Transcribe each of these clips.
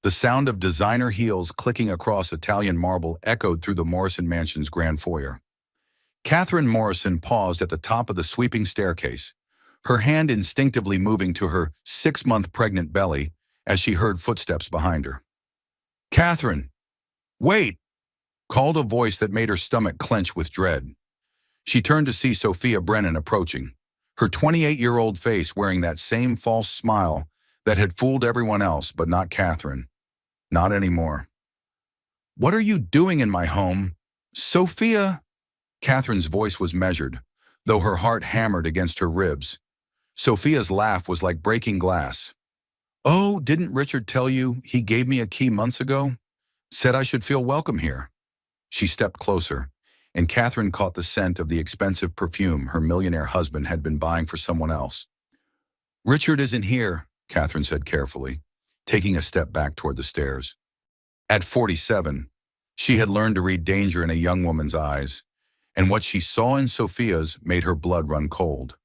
The sound of designer heels clicking across Italian marble echoed through the Morrison mansion's grand foyer. Catherine Morrison paused at the top of the sweeping staircase, her hand instinctively moving to her 6-month pregnant belly as she heard footsteps behind her. "Catherine! Wait!" called a voice that made her stomach clench with dread. She turned to see Sophia Brennan approaching, her 28-year-old face wearing that same false smile that had fooled everyone else but not Catherine. Not anymore. "What are you doing in my home? Sophia?" Catherine's voice was measured, though her heart hammered against her ribs. Sophia's laugh was like breaking glass. "Oh, didn't Richard tell you he gave me a key months ago? Said I should feel welcome here." She stepped closer, and Catherine caught the scent of the expensive perfume her millionaire husband had been buying for someone else. "Richard isn't here," Catherine said carefully, taking a step back toward the stairs. At 47, she had learned to read danger in a young woman's eyes, and what she saw in Sophia's made her blood run cold.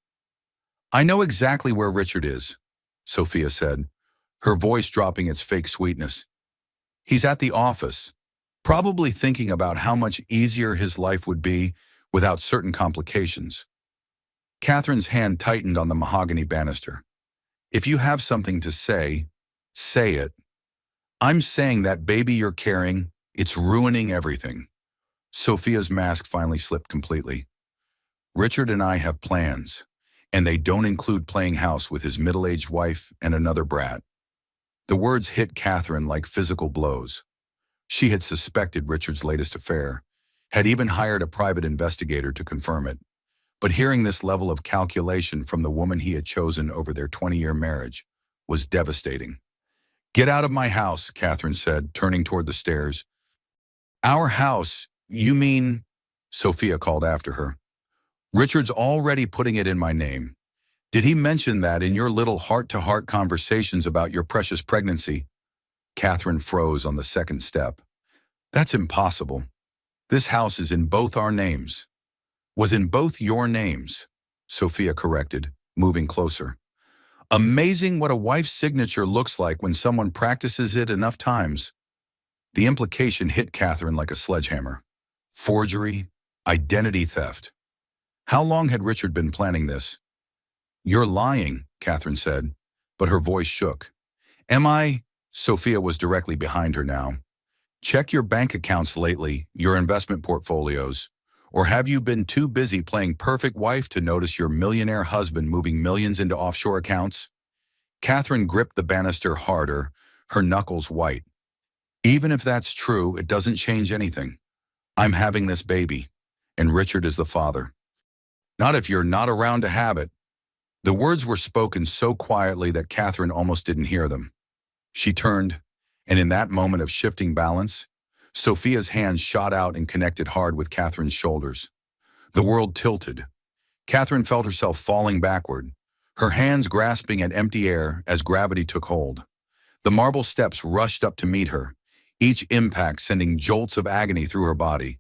"I know exactly where Richard is," Sophia said, her voice dropping its fake sweetness. "He's at the office, probably thinking about how much easier his life would be without certain complications." Catherine's hand tightened on the mahogany banister. "If you have something to say, say it. I'm saying that baby you're carrying, it's ruining everything." Sophia's mask finally slipped completely. "Richard and I have plans, and they don't include playing house with his middle-aged wife and another brat." The words hit Catherine like physical blows. She had suspected Richard's latest affair, had even hired a private investigator to confirm it. But hearing this level of calculation from the woman he had chosen over their 20-year marriage was devastating. "Get out of my house," Catherine said, turning toward the stairs. "Our house, you mean?" Sophia called after her. "Richard's already putting it in my name. Did he mention that in your little heart-to-heart conversations about your precious pregnancy?" Catherine froze on the second step. "That's impossible. This house is in both our names." "Was in both your names," Sophia corrected, moving closer. "Amazing what a wife's signature looks like when someone practices it enough times." The implication hit Catherine like a sledgehammer. Forgery, identity theft. How long had Richard been planning this? "You're lying," Catherine said, but her voice shook. "Am I?" Sophia was directly behind her now. "Check your bank accounts lately, your investment portfolios. Or have you been too busy playing perfect wife to notice your millionaire husband moving millions into offshore accounts?" Catherine gripped the banister harder, her knuckles white. "Even if that's true, it doesn't change anything. I'm having this baby, and Richard is the father. Not if you're not around to have it." The words were spoken so quietly that Catherine almost didn't hear them. She turned, and in that moment of shifting balance, Sophia's hands shot out and connected hard with Catherine's shoulders. The world tilted. Catherine felt herself falling backward, her hands grasping at empty air as gravity took hold. The marble steps rushed up to meet her, each impact sending jolts of agony through her body.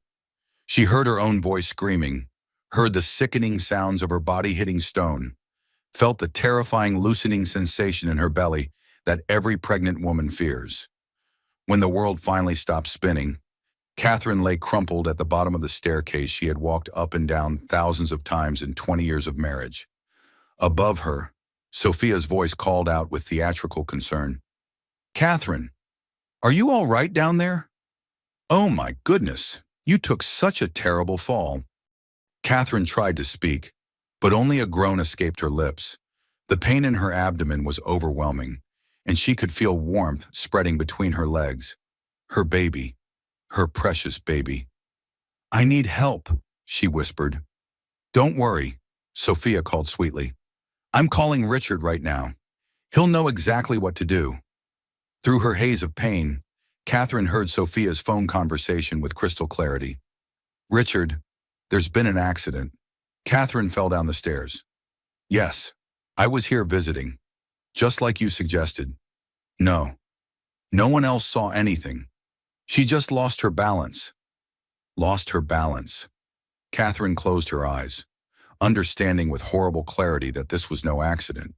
She heard her own voice screaming, heard the sickening sounds of her body hitting stone, felt the terrifying loosening sensation in her belly that every pregnant woman fears. When the world finally stopped spinning, Catherine lay crumpled at the bottom of the staircase she had walked up and down thousands of times in 20 years of marriage. Above her, Sophia's voice called out with theatrical concern. "Catherine, are you all right down there? Oh my goodness, you took such a terrible fall." Catherine tried to speak, but only a groan escaped her lips. The pain in her abdomen was overwhelming, and she could feel warmth spreading between her legs. Her baby, her precious baby. "I need help," she whispered. "Don't worry," Sophia called sweetly. "I'm calling Richard right now. He'll know exactly what to do." Through her haze of pain, Catherine heard Sophia's phone conversation with crystal clarity. "Richard, there's been an accident." Catherine fell down the stairs. "Yes, I was here visiting, just like you suggested." "No. No one else saw anything. She just lost her balance." Lost her balance. Catherine closed her eyes, understanding with horrible clarity that this was no accident.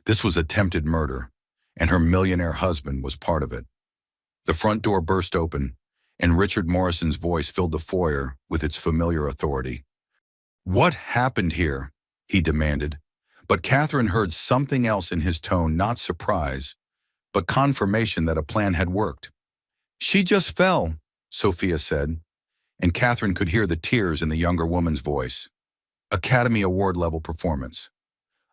This was attempted murder, and her millionaire husband was part of it. The front door burst open, and Richard Morrison's voice filled the foyer with its familiar authority. "What happened here?" he demanded. But Catherine heard something else in his tone, not surprise, but confirmation that a plan had worked. "She just fell," Sophia said, and Catherine could hear the tears in the younger woman's voice. Academy Award-level performance.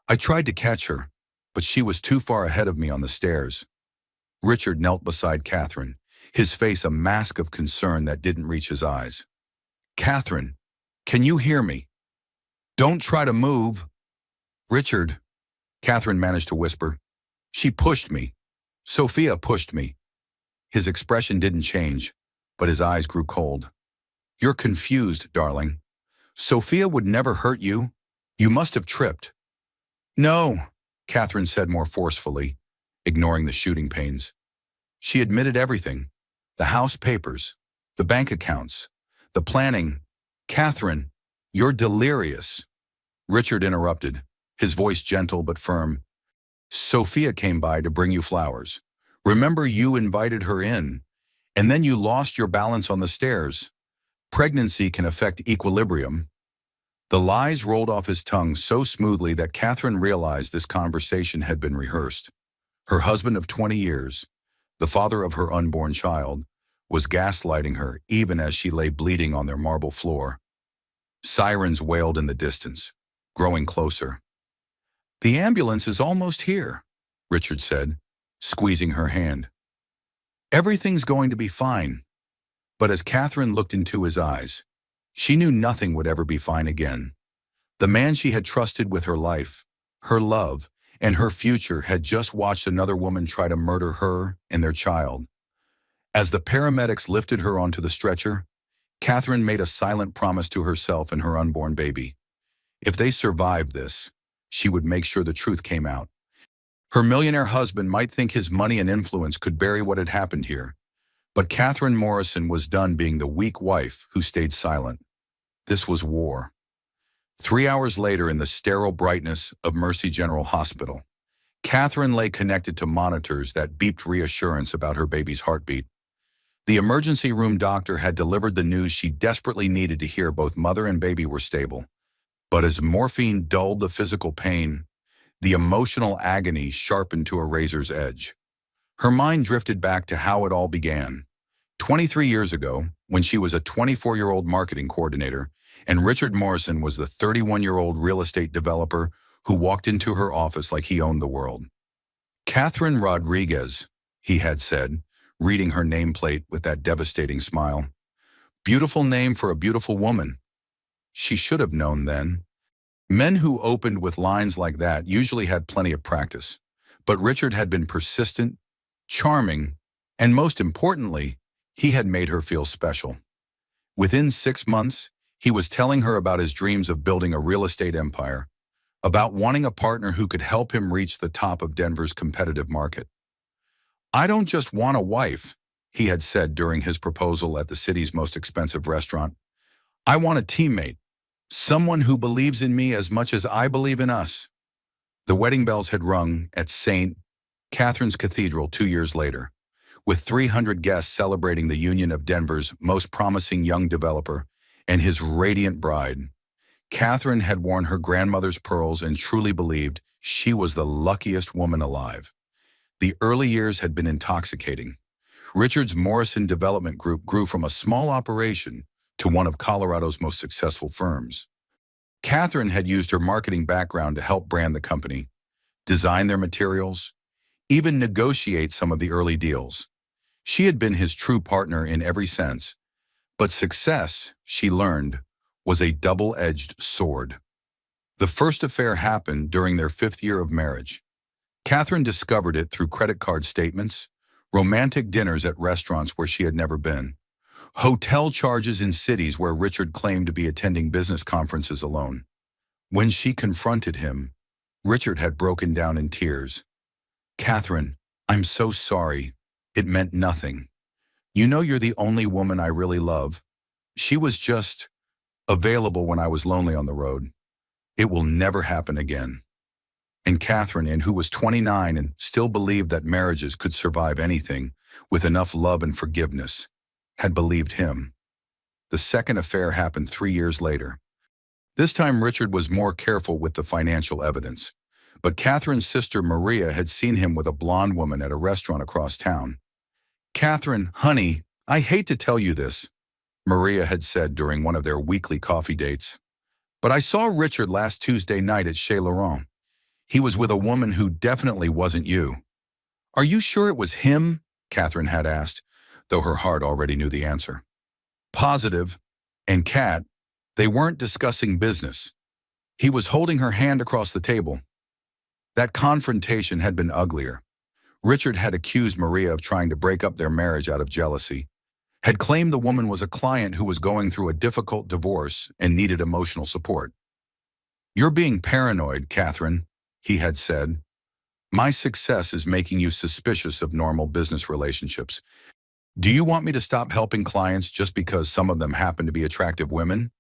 "I tried to catch her, but she was too far ahead of me on the stairs." Richard knelt beside Catherine, his face a mask of concern that didn't reach his eyes. "Catherine, can you hear me? Don't try to move." "Richard," Catherine managed to whisper. "She pushed me. Sophia pushed me." His expression didn't change, but his eyes grew cold. "You're confused, darling. Sophia would never hurt you. You must have tripped." "No," Catherine said more forcefully, ignoring the shooting pains. She admitted everything. The house papers, the bank accounts, the planning. "Catherine, you're delirious." Richard interrupted, his voice gentle but firm. "Sophia came by to bring you flowers. Remember, you invited her in, and then you lost your balance on the stairs. Pregnancy can affect equilibrium." The lies rolled off his tongue so smoothly that Catherine realized this conversation had been rehearsed. Her husband of 20 years, the father of her unborn child, was gaslighting her even as she lay bleeding on their marble floor. Sirens wailed in the distance, growing closer. "The ambulance is almost here," Richard said, squeezing her hand. "Everything's going to be fine." But as Catherine looked into his eyes, she knew nothing would ever be fine again. The man she had trusted with her life, her love, and her future had just watched another woman try to murder her and their child. As the paramedics lifted her onto the stretcher, Catherine made a silent promise to herself and her unborn baby. If they survived this, she would make sure the truth came out. Her millionaire husband might think his money and influence could bury what had happened here, but Catherine Morrison was done being the weak wife who stayed silent. This was war. 3 hours later, in the sterile brightness of Mercy General Hospital, Catherine lay connected to monitors that beeped reassurance about her baby's heartbeat. The emergency room doctor had delivered the news she desperately needed to hear: both mother and baby were stable. But as morphine dulled the physical pain, the emotional agony sharpened to a razor's edge. Her mind drifted back to how it all began. 23 years ago, when she was a 24-year-old marketing coordinator, and Richard Morrison was the 31-year-old real estate developer who walked into her office like he owned the world. "Catherine Rodriguez," he had said, reading her nameplate with that devastating smile. "Beautiful name for a beautiful woman." She should have known then. Men who opened with lines like that usually had plenty of practice, but Richard had been persistent, charming, and most importantly, he had made her feel special. Within 6 months, he was telling her about his dreams of building a real estate empire, about wanting a partner who could help him reach the top of Denver's competitive market. "I don't just want a wife," he had said during his proposal at the city's most expensive restaurant. "I want a teammate, someone who believes in me as much as I believe in us." The wedding bells had rung at St. Catherine's Cathedral 2 years later, with 300 guests celebrating the union of Denver's most promising young developer and his radiant bride. Catherine had worn her grandmother's pearls and truly believed she was the luckiest woman alive. The early years had been intoxicating. Richard's Morrison Development Group grew from a small operation to one of Colorado's most successful firms. Catherine had used her marketing background to help brand the company, design their materials, even negotiate some of the early deals. She had been his true partner in every sense, but success, she learned, was a double-edged sword. The first affair happened during their 5th year of marriage. Catherine discovered it through credit card statements, romantic dinners at restaurants where she had never been, hotel charges in cities where Richard claimed to be attending business conferences alone. When she confronted him, Richard had broken down in tears. "Catherine, I'm so sorry. It meant nothing. You know you're the only woman I really love. She was just available when I was lonely on the road. It will never happen again." And Catherine, who was 29 and still believed that marriages could survive anything, with enough love and forgiveness, had believed him. The second affair happened 3 years later. This time Richard was more careful with the financial evidence. But Catherine's sister Maria had seen him with a blonde woman at a restaurant across town. "Catherine, honey, I hate to tell you this," Maria had said during one of their weekly coffee dates. "But I saw Richard last Tuesday night at Chez Laurent. He was with a woman who definitely wasn't you." "Are you sure it was him?" Catherine had asked, though her heart already knew the answer. "Positive. And Kat, they weren't discussing business. He was holding her hand across the table." That confrontation had been uglier. Richard had accused Maria of trying to break up their marriage out of jealousy, had claimed the woman was a client who was going through a difficult divorce and needed emotional support. "You're being paranoid, Catherine," he had said. "My success is making you suspicious of normal business relationships. Do you want me to stop helping clients just because some of them happen to be attractive women?"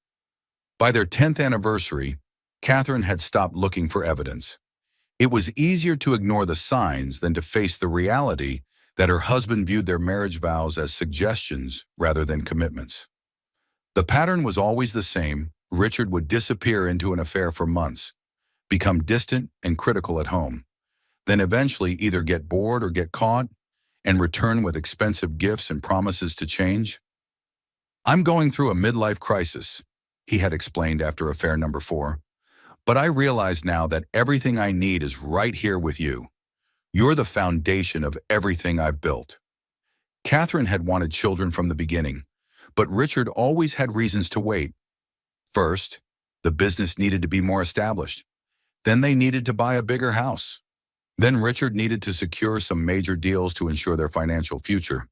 By their 10th anniversary, Catherine had stopped looking for evidence. It was easier to ignore the signs than to face the reality that her husband viewed their marriage vows as suggestions rather than commitments. The pattern was always the same. Richard would disappear into an affair for months, become distant and critical at home, then eventually either get bored or get caught and return with expensive gifts and promises to change. "I'm going through a midlife crisis," he had explained after affair number 4. "But I realize now that everything I need is right here with you. You're the foundation of everything I've built." Catherine had wanted children from the beginning, but Richard always had reasons to wait. First, the business needed to be more established. Then they needed to buy a bigger house. Then Richard needed to secure some major deals to ensure their financial future.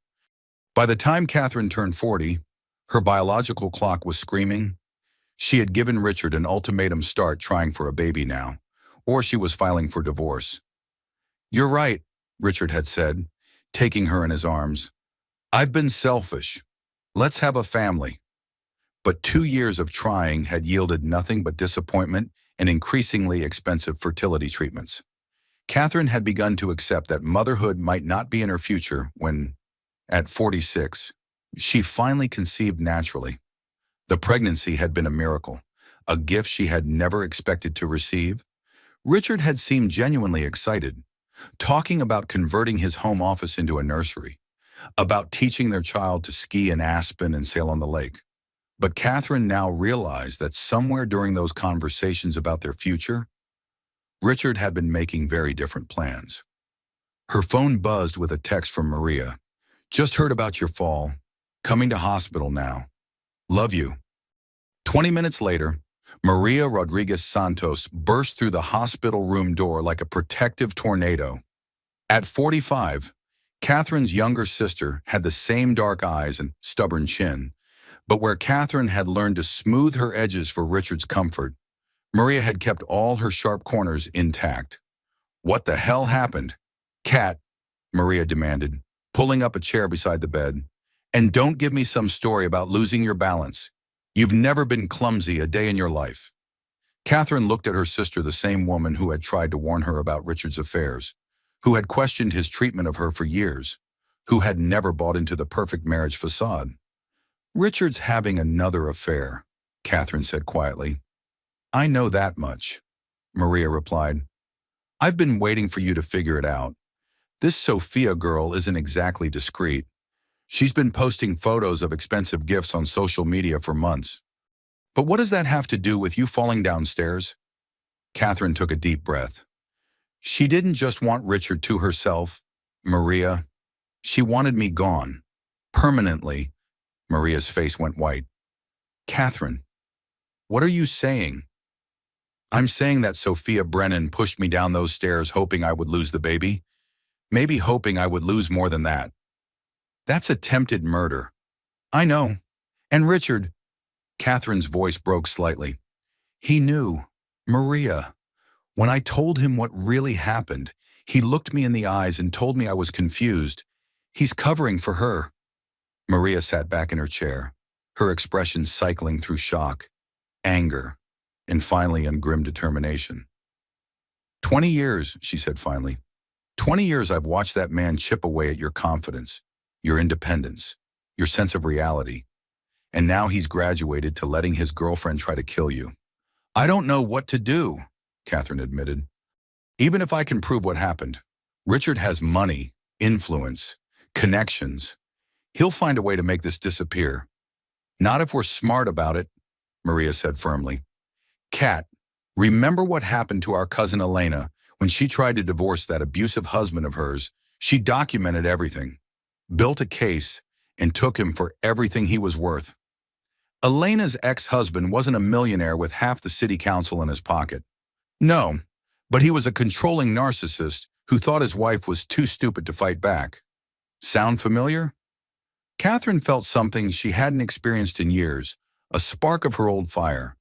By the time Catherine turned 40, her biological clock was screaming. She had given Richard an ultimatum: start trying for a baby now, or she was filing for divorce. "You're right," Richard had said, taking her in his arms. "I've been selfish. Let's have a family." But 2 years of trying had yielded nothing but disappointment and increasingly expensive fertility treatments. Catherine had begun to accept that motherhood might not be in her future when, at 46, she finally conceived naturally. The pregnancy had been a miracle, a gift she had never expected to receive. Richard had seemed genuinely excited, talking about converting his home office into a nursery, about teaching their child to ski in Aspen and sail on the lake. But Catherine now realized that somewhere during those conversations about their future, Richard had been making very different plans. Her phone buzzed with a text from Maria. "Just heard about your fall. Coming to hospital now. Love you." 20 minutes later, Maria Rodriguez Santos burst through the hospital room door like a protective tornado. At 45, Catherine's younger sister had the same dark eyes and stubborn chin, but where Catherine had learned to smooth her edges for Richard's comfort, Maria had kept all her sharp corners intact. "What the hell happened?" "Cat," Maria demanded, pulling up a chair beside the bed. "And don't give me some story about losing your balance. You've never been clumsy a day in your life." Catherine looked at her sister, the same woman who had tried to warn her about Richard's affairs, who had questioned his treatment of her for years, who had never bought into the perfect marriage facade. "Richard's having another affair," Catherine said quietly. "I know that much," Maria replied. "I've been waiting for you to figure it out. This Sophia girl isn't exactly discreet. She's been posting photos of expensive gifts on social media for months. But what does that have to do with you falling downstairs?" Catherine took a deep breath. "She didn't just want Richard to herself, Maria. She wanted me gone. Permanently." Maria's face went white. "Catherine, what are you saying?" "I'm saying that Sophia Brennan pushed me down those stairs hoping I would lose the baby. Maybe hoping I would lose more than that. That's attempted murder." "I know. And Richard," Catherine's voice broke slightly, "he knew. Maria. When I told him what really happened, he looked me in the eyes and told me I was confused. He's covering for her." Maria sat back in her chair, her expression cycling through shock, anger, and finally in grim determination. 20 years, she said finally. 20 years I've watched that man chip away at your confidence, your independence, your sense of reality. And now he's graduated to letting his girlfriend try to kill you. I don't know what to do, Catherine admitted. Even if I can prove what happened, Richard has money, influence, connections. He'll find a way to make this disappear. Not if we're smart about it, Maria said firmly. Kat, remember what happened to our cousin Elena when she tried to divorce that abusive husband of hers? She documented everything, built a case, and took him for everything he was worth. Elena's ex-husband wasn't a millionaire with half the city council in his pocket. No, but he was a controlling narcissist who thought his wife was too stupid to fight back. Sound familiar? Catherine felt something she hadn't experienced in years, a spark of her old fire.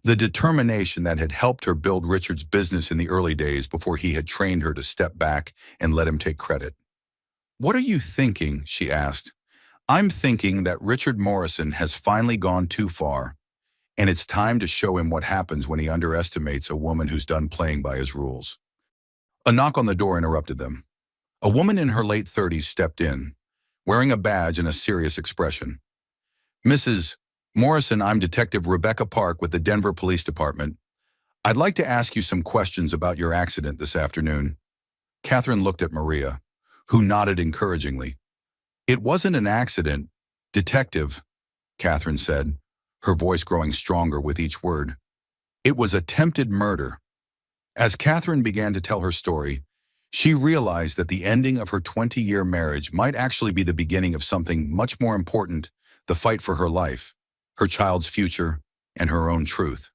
The determination that had helped her build Richard's business in the early days before he had trained her to step back and let him take credit. What are you thinking? She asked. I'm thinking that Richard Morrison has finally gone too far, and it's time to show him what happens when he underestimates a woman who's done playing by his rules. A knock on the door interrupted them. A woman in her late 30s stepped in, wearing a badge and a serious expression. Mrs. Morrison, I'm Detective Rebecca Park with the Denver Police Department. I'd like to ask you some questions about your accident this afternoon. Catherine looked at Maria, who nodded encouragingly. It wasn't an accident, Detective, Catherine said, her voice growing stronger with each word. It was attempted murder. As Catherine began to tell her story, she realized that the ending of her 20-year marriage might actually be the beginning of something much more important, the fight for her life, her child's future, and her own truth.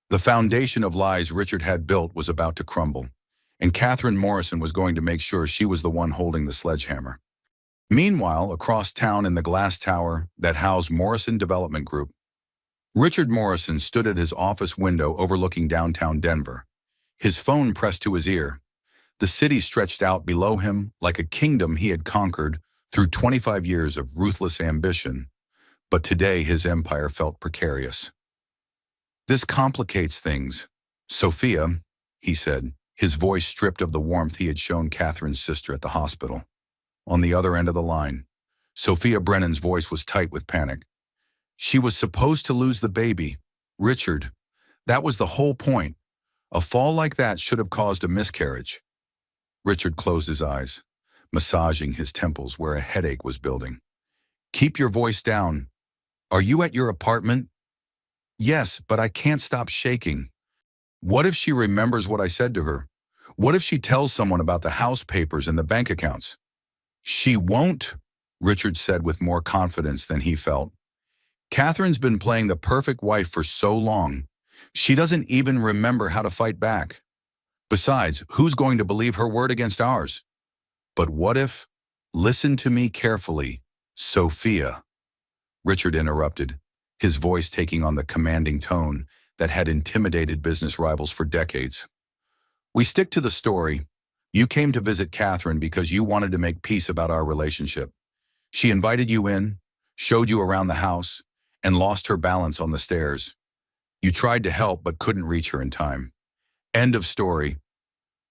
The foundation of lies Richard had built was about to crumble, and Catherine Morrison was going to make sure she was the one holding the sledgehammer. Meanwhile, across town in the glass tower that housed Morrison Development Group, Richard Morrison stood at his office window overlooking downtown Denver, his phone pressed to his ear. The city stretched out below him like a kingdom he had conquered through 25 years of ruthless ambition, but today his empire felt precarious. This complicates things. Sophia, he said, his voice stripped of the warmth he had shown Catherine's sister at the hospital. On the other end of the line, Sophia Brennan's voice was tight with panic. She was supposed to lose the baby. Richard, that was the whole point. A fall like that should have caused a miscarriage. Richard closed his eyes, massaging his temples where a headache was building. Keep your voice down. Are you at your apartment? Yes, but I can't stop shaking. What if she remembers what I said to her? What if she tells someone about the house papers and the bank accounts? She won't, Richard said with more confidence than he felt. Catherine's been playing the perfect wife for so long. She doesn't even remember how to fight back. Besides, who's going to believe her word against ours? But what if? Listen to me carefully, Sophia. Richard interrupted, his voice taking on the commanding tone that had intimidated business rivals for decades. We stick to the story. You came to visit Catherine because you wanted to make peace about our relationship. She invited you in, showed you around the house, and lost her balance on the stairs. You tried to help but couldn't reach her in time. End of story.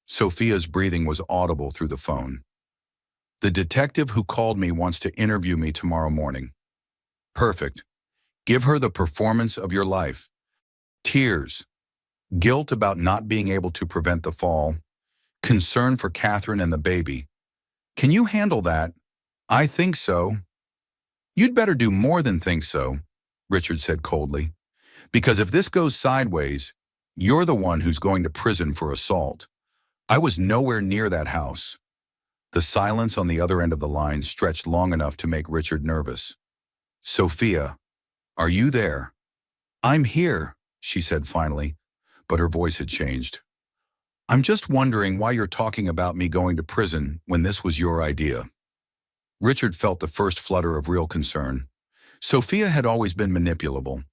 Sophia's breathing was audible through the phone. The detective who called me wants to interview me tomorrow morning. Perfect. Give her the performance of your life. Tears, guilt about not being able to prevent the fall, concern for Catherine and the baby. Can you handle that? I think so. You'd better do more than think so, Richard said coldly. Because if this goes sideways, you're the one who's going to prison for assault. I was nowhere near that house. The silence on the other end of the line stretched long enough to make Richard nervous. Sophia, are you there? I'm here, she said finally, but her voice had changed. I'm just wondering why you're talking about me going to prison when this was your idea. Richard felt the first flutter of real concern. Sophia had always been manipulable,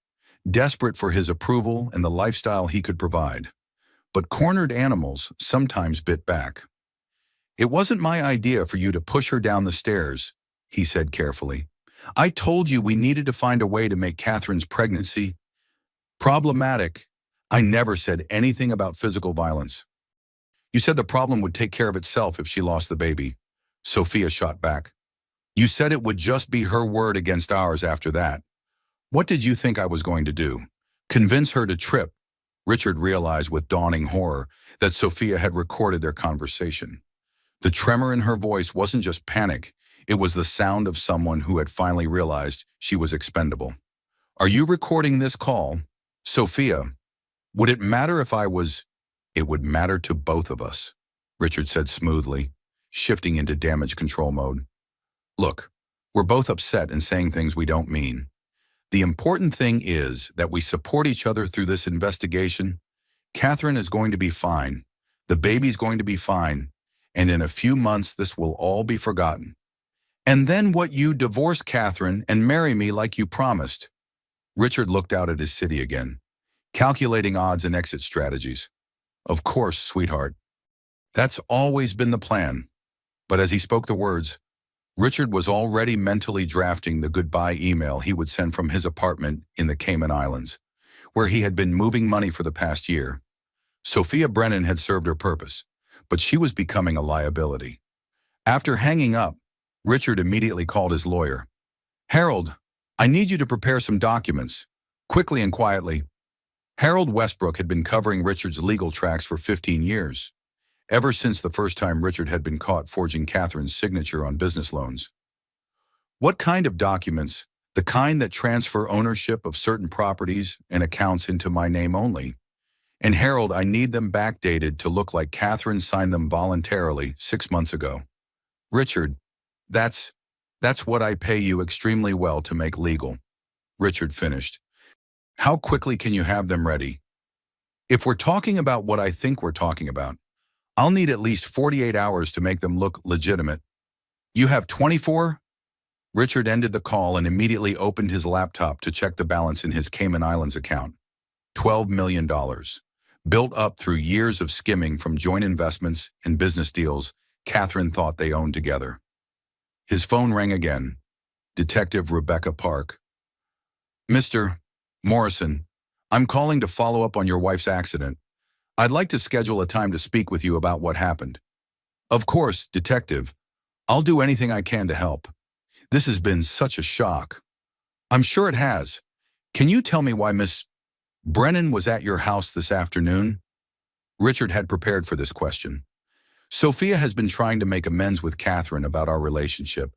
desperate for his approval and the lifestyle he could provide. But cornered animals sometimes bit back. It wasn't my idea for you to push her down the stairs, he said carefully. I told you we needed to find a way to make Catherine's pregnancy problematic. I never said anything about physical violence. You said the problem would take care of itself if she lost the baby. Sophia shot back. You said it would just be her word against ours after that. What did you think I was going to do? Convince her to trip? Richard realized with dawning horror that Sophia had recorded their conversation. The tremor in her voice wasn't just panic, it was the sound of someone who had finally realized she was expendable. Are you recording this call? Sophia, would it matter if I was? It would matter to both of us, Richard said smoothly, shifting into damage control mode. Look, we're both upset and saying things we don't mean. The important thing is that we support each other through this investigation. Catherine is going to be fine. The baby's going to be fine. And in a few months, this will all be forgotten. And then what, you divorce Catherine and marry me like you promised? Richard looked out at his city again, calculating odds and exit strategies. Of course, sweetheart. That's always been the plan. But as he spoke the words, Richard was already mentally drafting the goodbye email he would send from his apartment in the Cayman Islands, where he had been moving money for the past year. Sophia Brennan had served her purpose, but she was becoming a liability. After hanging up, Richard immediately called his lawyer. Harold, I need you to prepare some documents. Quickly and quietly. Harold Westbrook had been covering Richard's legal tracks for 15 years. Ever since the first time Richard had been caught forging Catherine's signature on business loans. What kind of documents? The kind that transfer ownership of certain properties and accounts into my name only. And Harold, I need them backdated to look like Catherine signed them voluntarily 6 months ago. Richard, that's what I pay you extremely well to make legal. Richard finished. How quickly can you have them ready? If we're talking about what I think we're talking about, I'll need at least 48 hours to make them look legitimate. You have 24? Richard ended the call and immediately opened his laptop to check the balance in his Cayman Islands account. $12 million. Built up through years of skimming from joint investments and business deals Catherine thought they owned together. His phone rang again. Detective Rebecca Park. Mr. Morrison, I'm calling to follow up on your wife's accident. I'd like to schedule a time to speak with you about what happened. Of course, Detective. I'll do anything I can to help. This has been such a shock. I'm sure it has. Can you tell me why Miss Brennan was at your house this afternoon? Richard had prepared for this question. Sophia has been trying to make amends with Catherine about our relationship.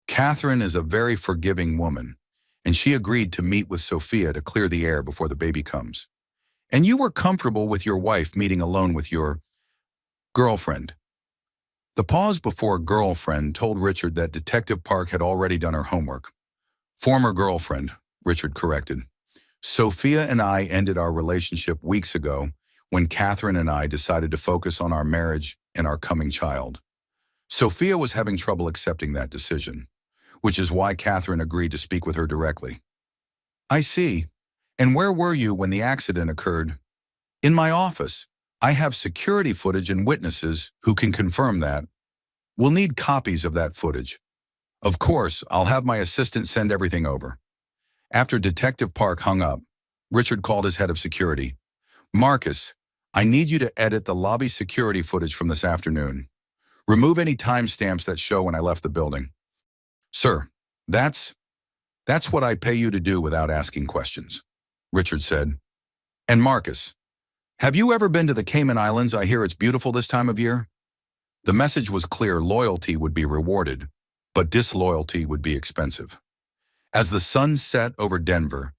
Catherine is a very forgiving woman, and she agreed to meet with Sophia to clear the air before the baby comes. And you were comfortable with your wife meeting alone with your girlfriend. The pause before girlfriend told Richard that Detective Park had already done her homework. Former girlfriend, Richard corrected. Sophia and I ended our relationship weeks ago when Catherine and I decided to focus on our marriage and our coming child. Sophia was having trouble accepting that decision, which is why Catherine agreed to speak with her directly. I see. And where were you when the accident occurred? In my office. I have security footage and witnesses who can confirm that. We'll need copies of that footage. Of course, I'll have my assistant send everything over. After Detective Park hung up, Richard called his head of security. Marcus, I need you to edit the lobby security footage from this afternoon. Remove any timestamps that show when I left the building. Sir, that's what I pay you to do without asking questions, Richard said. And Marcus, have you ever been to the Cayman Islands? I hear it's beautiful this time of year. The message was clear: loyalty would be rewarded, but disloyalty would be expensive. As the sun set over Denver,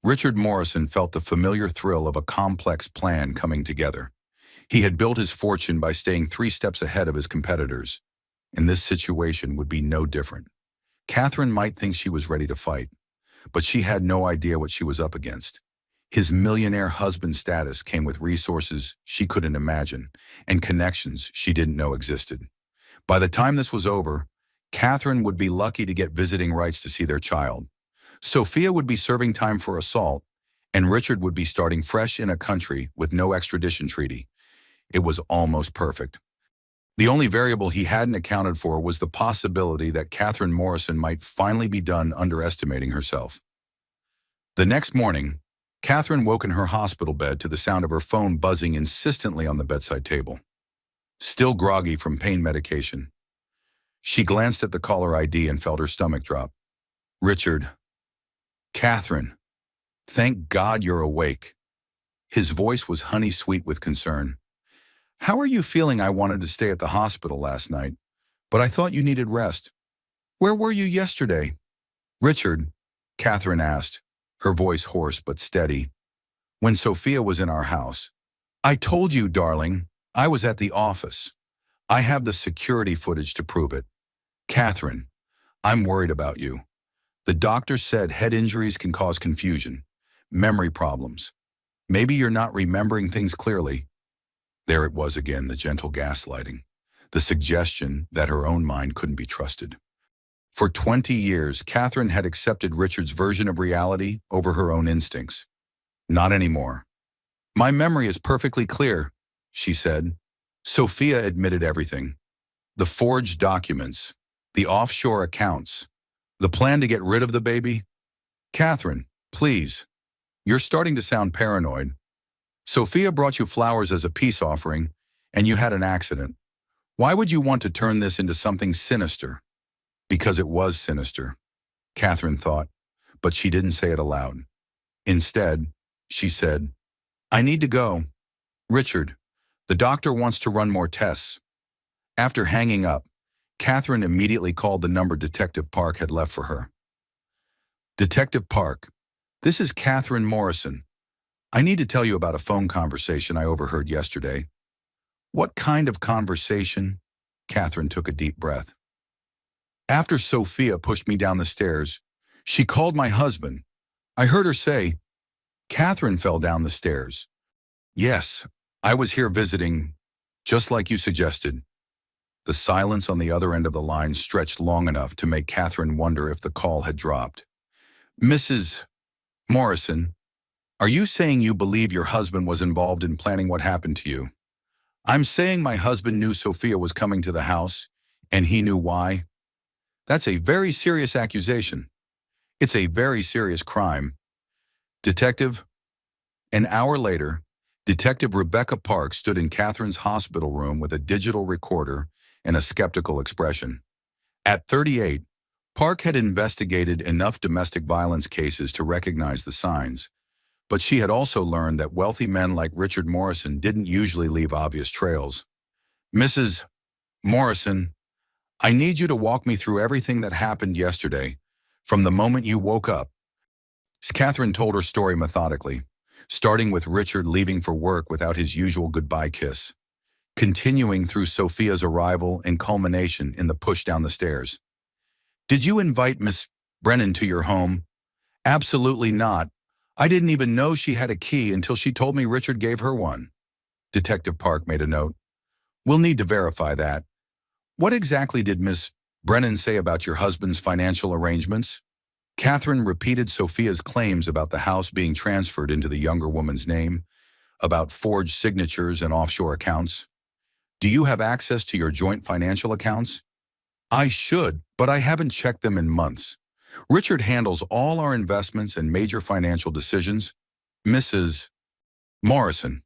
Richard Morrison felt the familiar thrill of a complex plan coming together. He had built his fortune by staying 3 steps ahead of his competitors, and this situation would be no different. Catherine might think she was ready to fight, but she had no idea what she was up against. His millionaire husband status came with resources she couldn't imagine and connections she didn't know existed. By the time this was over, Catherine would be lucky to get visiting rights to see their child. Sophia would be serving time for assault, and Richard would be starting fresh in a country with no extradition treaty. It was almost perfect. The only variable he hadn't accounted for was the possibility that Catherine Morrison might finally be done underestimating herself. The next morning, Catherine woke in her hospital bed to the sound of her phone buzzing insistently on the bedside table. Still groggy from pain medication. She glanced at the caller ID and felt her stomach drop. Richard. Catherine. Thank God you're awake. His voice was honey-sweet with concern. How are you feeling? I wanted to stay at the hospital last night, but I thought you needed rest. Where were you yesterday? Richard, Catherine asked, her voice hoarse but steady. When Sophia was in our house. I told you, darling, I was at the office. I have the security footage to prove it. Catherine, I'm worried about you. The doctor said head injuries can cause confusion, memory problems. Maybe you're not remembering things clearly. There it was again, the gentle gaslighting, the suggestion that her own mind couldn't be trusted. For 20 years, Catherine had accepted Richard's version of reality over her own instincts. Not anymore. My memory is perfectly clear, she said. Sophia admitted everything. The forged documents, the offshore accounts, the plan to get rid of the baby. Catherine, please. You're starting to sound paranoid. Sophia brought you flowers as a peace offering, and you had an accident. Why would you want to turn this into something sinister? Because it was sinister, Catherine thought, but she didn't say it aloud. Instead, she said, I need to go. Richard, the doctor wants to run more tests. After hanging up, Catherine immediately called the number Detective Park had left for her. Detective Park, this is Catherine Morrison. I need to tell you about a phone conversation I overheard yesterday. What kind of conversation? Catherine took a deep breath. After Sophia pushed me down the stairs, she called my husband. I heard her say, Catherine fell down the stairs. Yes, I was here visiting, just like you suggested. The silence on the other end of the line stretched long enough to make Catherine wonder if the call had dropped. Mrs. Morrison, are you saying you believe your husband was involved in planning what happened to you? I'm saying my husband knew Sophia was coming to the house, and he knew why. That's a very serious accusation. It's a very serious crime. Detective, an hour later, Detective Rebecca Park stood in Catherine's hospital room with a digital recorder and a skeptical expression. At 38, Park had investigated enough domestic violence cases to recognize the signs, but she had also learned that wealthy men like Richard Morrison didn't usually leave obvious trails. Mrs. Morrison, I need you to walk me through everything that happened yesterday, from the moment you woke up. Catherine told her story methodically, starting with Richard leaving for work without his usual goodbye kiss, continuing through Sophia's arrival and culmination in the push down the stairs. Did you invite Miss Brennan to your home? Absolutely not. I didn't even know she had a key until she told me Richard gave her one. Detective Park made a note. We'll need to verify that. What exactly did Miss Brennan say about your husband's financial arrangements? Catherine repeated Sophia's claims about the house being transferred into the younger woman's name, about forged signatures and offshore accounts. Do you have access to your joint financial accounts? I should, but I haven't checked them in months. Richard handles all our investments and major financial decisions. Mrs. Morrison,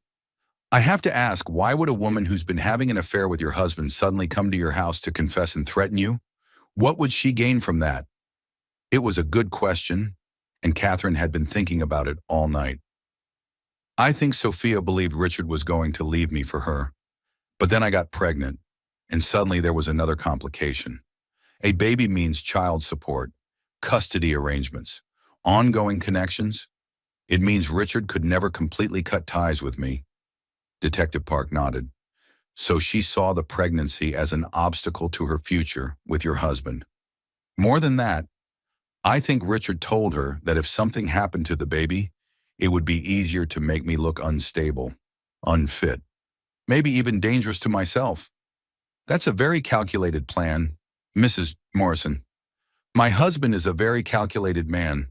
I have to ask, why would a woman who's been having an affair with your husband suddenly come to your house to confess and threaten you? What would she gain from that? It was a good question, and Catherine had been thinking about it all night. I think Sophia believed Richard was going to leave me for her. But then I got pregnant, and suddenly there was another complication. A baby means child support, custody arrangements, ongoing connections. It means Richard could never completely cut ties with me. Detective Park nodded. So she saw the pregnancy as an obstacle to her future with your husband. More than that, I think Richard told her that if something happened to the baby, it would be easier to make me look unstable, unfit, maybe even dangerous to myself. That's a very calculated plan, Mrs. Morrison. My husband is a very calculated man.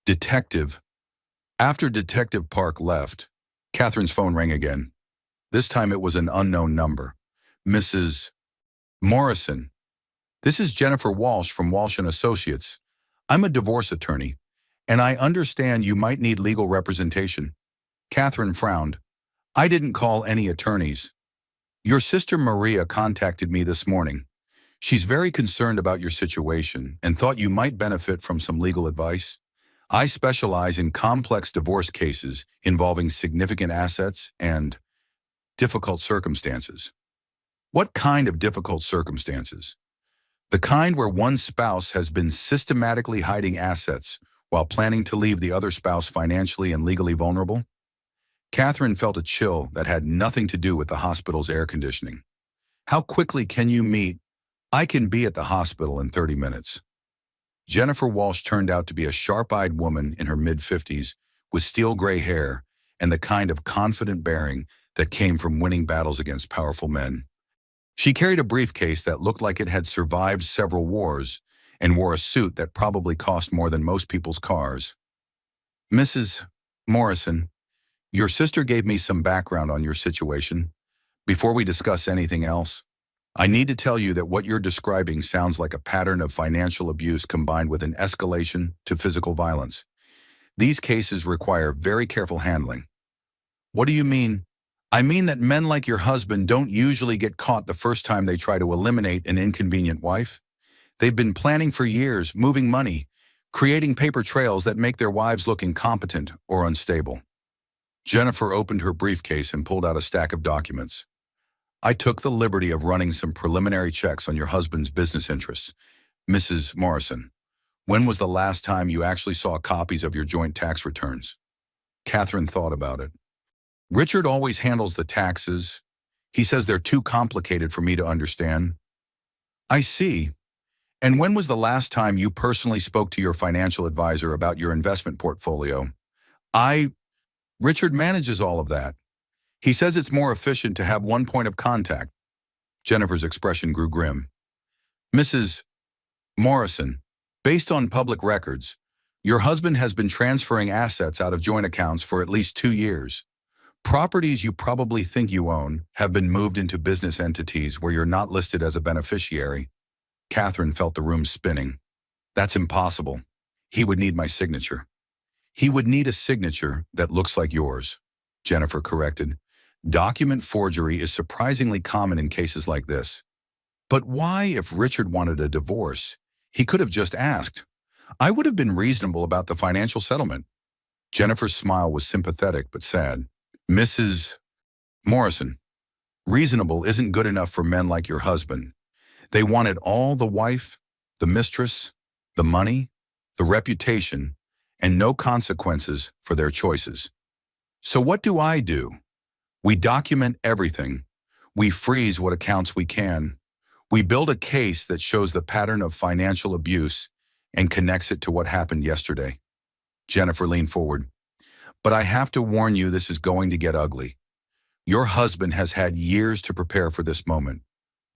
Detective. After Detective Park left, Catherine's phone rang again. This time it was an unknown number. Mrs. Morrison. This is Jennifer Walsh from Walsh & Associates. I'm a divorce attorney, and I understand you might need legal representation. Catherine frowned. I didn't call any attorneys. Your sister Maria contacted me this morning. She's very concerned about your situation and thought you might benefit from some legal advice. I specialize in complex divorce cases involving significant assets and difficult circumstances. What kind of difficult circumstances? The kind where one spouse has been systematically hiding assets while planning to leave the other spouse financially and legally vulnerable? Catherine felt a chill that had nothing to do with the hospital's air conditioning. How quickly can you meet? I can be at the hospital in 30 minutes. Jennifer Walsh turned out to be a sharp-eyed woman in her mid-50s with steel gray hair and the kind of confident bearing that came from winning battles against powerful men. She carried a briefcase that looked like it had survived several wars and wore a suit that probably cost more than most people's cars. Mrs. Morrison, your sister gave me some background on your situation. Before we discuss anything else, I need to tell you that what you're describing sounds like a pattern of financial abuse combined with an escalation to physical violence. These cases require very careful handling. What do you mean? I mean that men like your husband don't usually get caught the first time they try to eliminate an inconvenient wife. They've been planning for years, moving money, creating paper trails that make their wives look incompetent or unstable. Jennifer opened her briefcase and pulled out a stack of documents. I took the liberty of running some preliminary checks on your husband's business interests. Mrs. Morrison, when was the last time you actually saw copies of your joint tax returns? Catherine thought about it. Richard always handles the taxes. He says they're too complicated for me to understand. I see. And when was the last time you personally spoke to your financial advisor about your investment portfolio? Richard manages all of that. He says it's more efficient to have one point of contact. Jennifer's expression grew grim. Mrs. Morrison, based on public records, your husband has been transferring assets out of joint accounts for at least 2 years. Properties you probably think you own have been moved into business entities where you're not listed as a beneficiary. Catherine felt the room spinning. That's impossible. He would need my signature. He would need a signature that looks like yours, Jennifer corrected. Document forgery is surprisingly common in cases like this. But why, if Richard wanted a divorce, he could have just asked? I would have been reasonable about the financial settlement. Jennifer's smile was sympathetic but sad. Mrs. Morrison, reasonable isn't good enough for men like your husband. They wanted all: the wife, the mistress, the money, the reputation, and no consequences for their choices. So what do? We document everything. We freeze what accounts we can. We build a case that shows the pattern of financial abuse and connects it to what happened yesterday. Jennifer leaned forward. But I have to warn you, this is going to get ugly. Your husband has had years to prepare for this moment.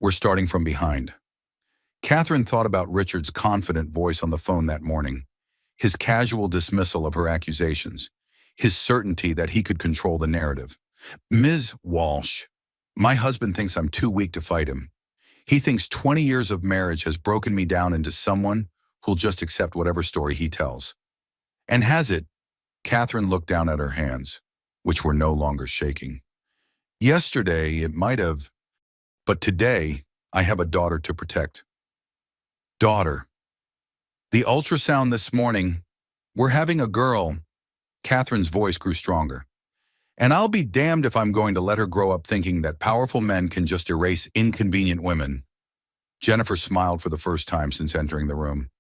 We're starting from behind. Catherine thought about Richard's confident voice on the phone that morning, his casual dismissal of her accusations, his certainty that he could control the narrative. Ms. Walsh, my husband thinks I'm too weak to fight him. He thinks 20 years of marriage has broken me down into someone who'll just accept whatever story he tells. And has it? Catherine looked down at her hands, which were no longer shaking. Yesterday, it might have, but today, I have a daughter to protect. Daughter. The ultrasound this morning, we're having a girl. Catherine's voice grew stronger. And I'll be damned if I'm going to let her grow up thinking that powerful men can just erase inconvenient women. Jennifer smiled for the first time since entering the room.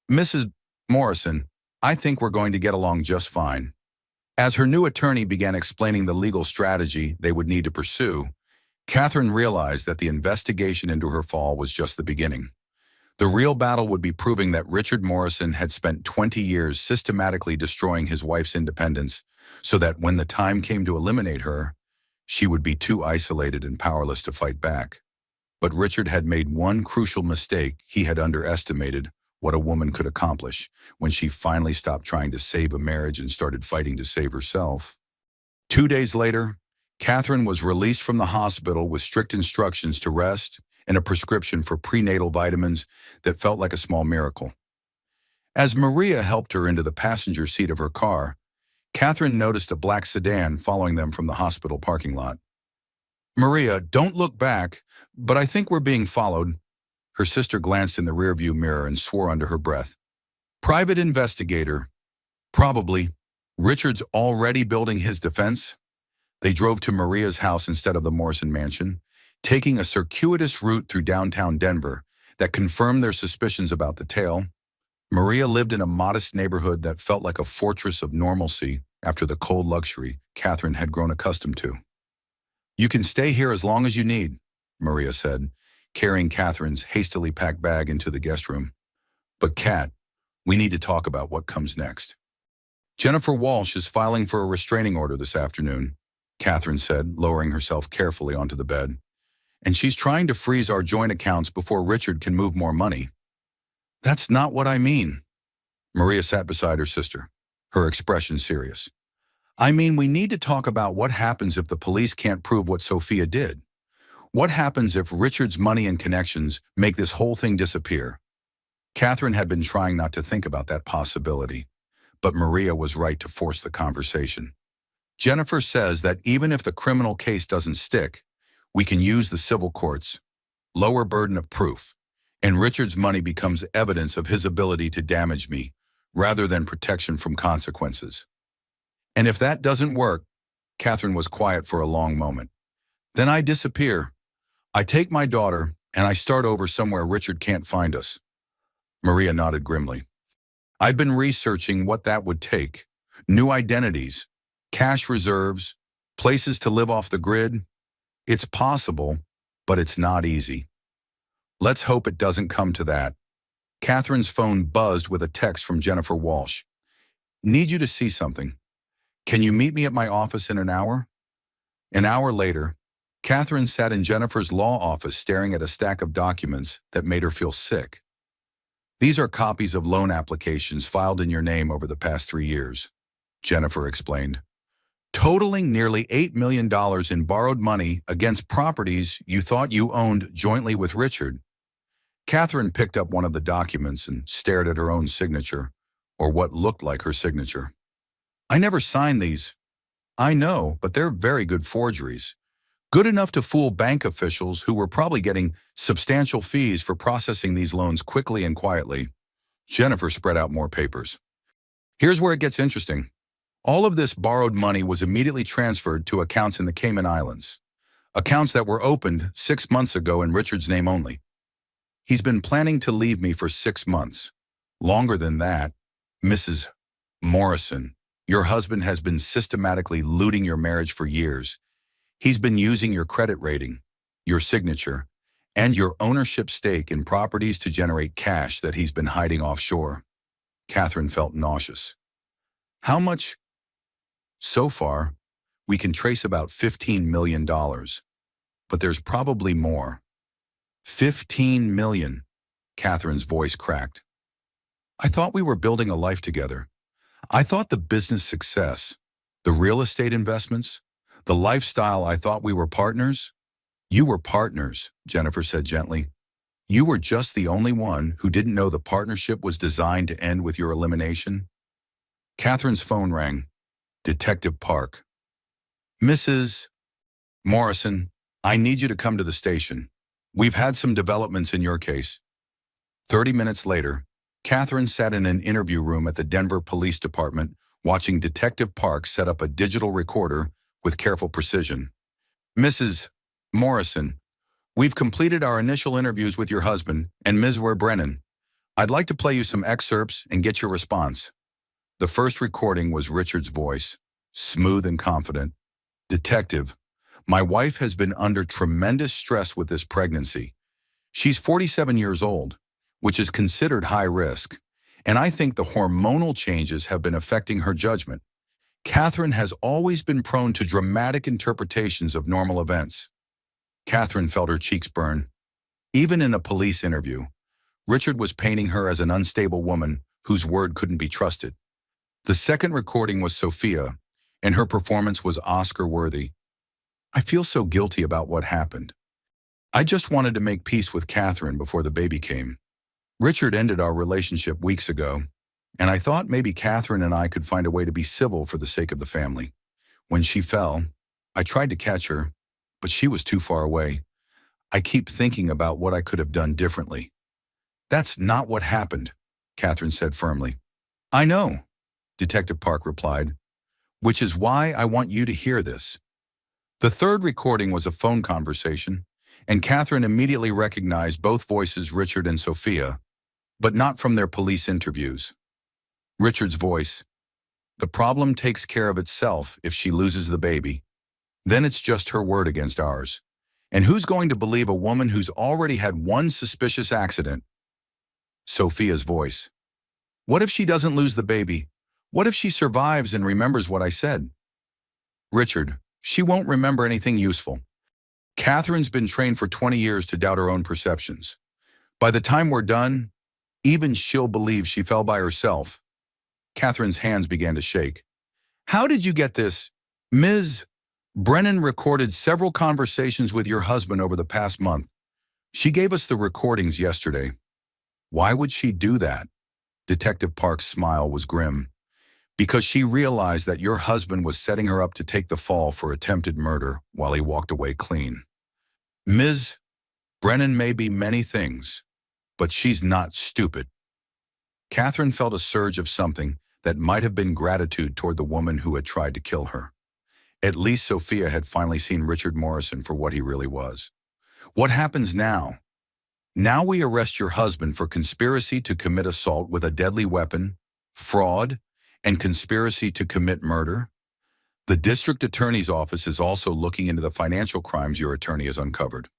Mrs. Morrison, I think we're going to get along just fine. As her new attorney began explaining the legal strategy they would need to pursue, Catherine realized that the investigation into her fall was just the beginning. The real battle would be proving that Richard Morrison had spent 20 years systematically destroying his wife's independence so that when the time came to eliminate her, she would be too isolated and powerless to fight back. But Richard had made one crucial mistake. He had underestimated what a woman could accomplish when she finally stopped trying to save a marriage and started fighting to save herself. 2 days later, Catherine was released from the hospital with strict instructions to rest and a prescription for prenatal vitamins that felt like a small miracle. As Maria helped her into the passenger seat of her car, Catherine noticed a black sedan following them from the hospital parking lot. Maria, don't look back, but I think we're being followed. Her sister glanced in the rearview mirror and swore under her breath. Private investigator. Probably. Richard's already building his defense. They drove to Maria's house instead of the Morrison mansion, taking a circuitous route through downtown Denver that confirmed their suspicions about the tale. Maria lived in a modest neighborhood that felt like a fortress of normalcy after the cold luxury Catherine had grown accustomed to. You can stay here as long as you need, Maria said, carrying Catherine's hastily packed bag into the guest room. But Kat, we need to talk about what comes next. Jennifer Walsh is filing for a restraining order this afternoon, Catherine said, lowering herself carefully onto the bed. And she's trying to freeze our joint accounts before Richard can move more money. That's not what I mean. Maria sat beside her sister, her expression serious. I mean, we need to talk about what happens if the police can't prove what Sophia did. What happens if Richard's money and connections make this whole thing disappear? Catherine had been trying not to think about that possibility, but Maria was right to force the conversation. Jennifer says that even if the criminal case doesn't stick, we can use the civil courts, lower burden of proof, and Richard's money becomes evidence of his ability to damage me, rather than protection from consequences. And if that doesn't work, Catherine was quiet for a long moment. Then I disappear. I take my daughter, and I start over somewhere Richard can't find us. Maria nodded grimly. I'd been researching what that would take. New identities, cash reserves, places to live off the grid. It's possible, but it's not easy. Let's hope it doesn't come to that. Catherine's phone buzzed with a text from Jennifer Walsh. Need you to see something. Can you meet me at my office in an hour? An hour later, Catherine sat in Jennifer's law office staring at a stack of documents that made her feel sick. These are copies of loan applications filed in your name over the past 3 years, Jennifer explained, totaling nearly $8 million in borrowed money against properties you thought you owned jointly with Richard. Catherine picked up one of the documents and stared at her own signature, or what looked like her signature. I never signed these. I know, but they're very good forgeries. Good enough to fool bank officials who were probably getting substantial fees for processing these loans quickly and quietly. Jennifer spread out more papers. Here's where it gets interesting. All of this borrowed money was immediately transferred to accounts in the Cayman Islands, accounts that were opened 6 months ago in Richard's name only. He's been planning to leave me for 6 months. Longer than that. Mrs. Morrison, your husband has been systematically looting your marriage for years. He's been using your credit rating, your signature, and your ownership stake in properties to generate cash that he's been hiding offshore. Catherine felt nauseous. How much? So far, we can trace about $15 million, but there's probably more. 15 million, Catherine's voice cracked. I thought we were building a life together. I thought the business success, the real estate investments, the lifestyle, I thought we were partners. You were partners, Jennifer said gently. You were just the only one who didn't know the partnership was designed to end with your elimination. Catherine's phone rang. Detective Park. Mrs. Morrison, I need you to come to the station. We've had some developments in your case. 30 minutes later, Catherine sat in an interview room at the Denver Police Department watching Detective Park set up a digital recorder with careful precision. Mrs. Morrison, we've completed our initial interviews with your husband and Ms. Brennan. I'd like to play you some excerpts and get your response. The first recording was Richard's voice, smooth and confident. Detective, my wife has been under tremendous stress with this pregnancy. She's 47 years old, which is considered high risk, and I think the hormonal changes have been affecting her judgment. Catherine has always been prone to dramatic interpretations of normal events. Catherine felt her cheeks burn. Even in a police interview, Richard was painting her as an unstable woman whose word couldn't be trusted. The second recording was Sophia, and her performance was Oscar-worthy. I feel so guilty about what happened. I just wanted to make peace with Catherine before the baby came. Richard ended our relationship weeks ago, and I thought maybe Catherine and I could find a way to be civil for the sake of the family. When she fell, I tried to catch her, but she was too far away. I keep thinking about what I could have done differently. That's not what happened, Catherine said firmly. I know, Detective Park replied, which is why I want you to hear this. The third recording was a phone conversation, and Catherine immediately recognized both voices, Richard and Sophia, but not from their police interviews. Richard's voice: "The problem takes care of itself if she loses the baby. Then it's just her word against ours. And who's going to believe a woman who's already had one suspicious accident?" Sophia's voice: "What if she doesn't lose the baby? What if she survives and remembers what I said?" Richard: "She won't remember anything useful. Catherine's been trained for 20 years to doubt her own perceptions. By the time we're done, even she'll believe she fell by herself." Catherine's hands began to shake. "How did you get this? Ms. Brennan recorded several conversations with your husband over the past month. She gave us the recordings yesterday." "Why would she do that?" Detective Park's smile was grim. "Because she realized that your husband was setting her up to take the fall for attempted murder while he walked away clean. Ms. Brennan may be many things, but she's not stupid." Catherine felt a surge of something that might have been gratitude toward the woman who had tried to kill her. At least Sophia had finally seen Richard Morrison for what he really was. "What happens now?" "Now we arrest your husband for conspiracy to commit assault with a deadly weapon, fraud, and conspiracy to commit murder. The district attorney's office is also looking into the financial crimes your attorney has uncovered."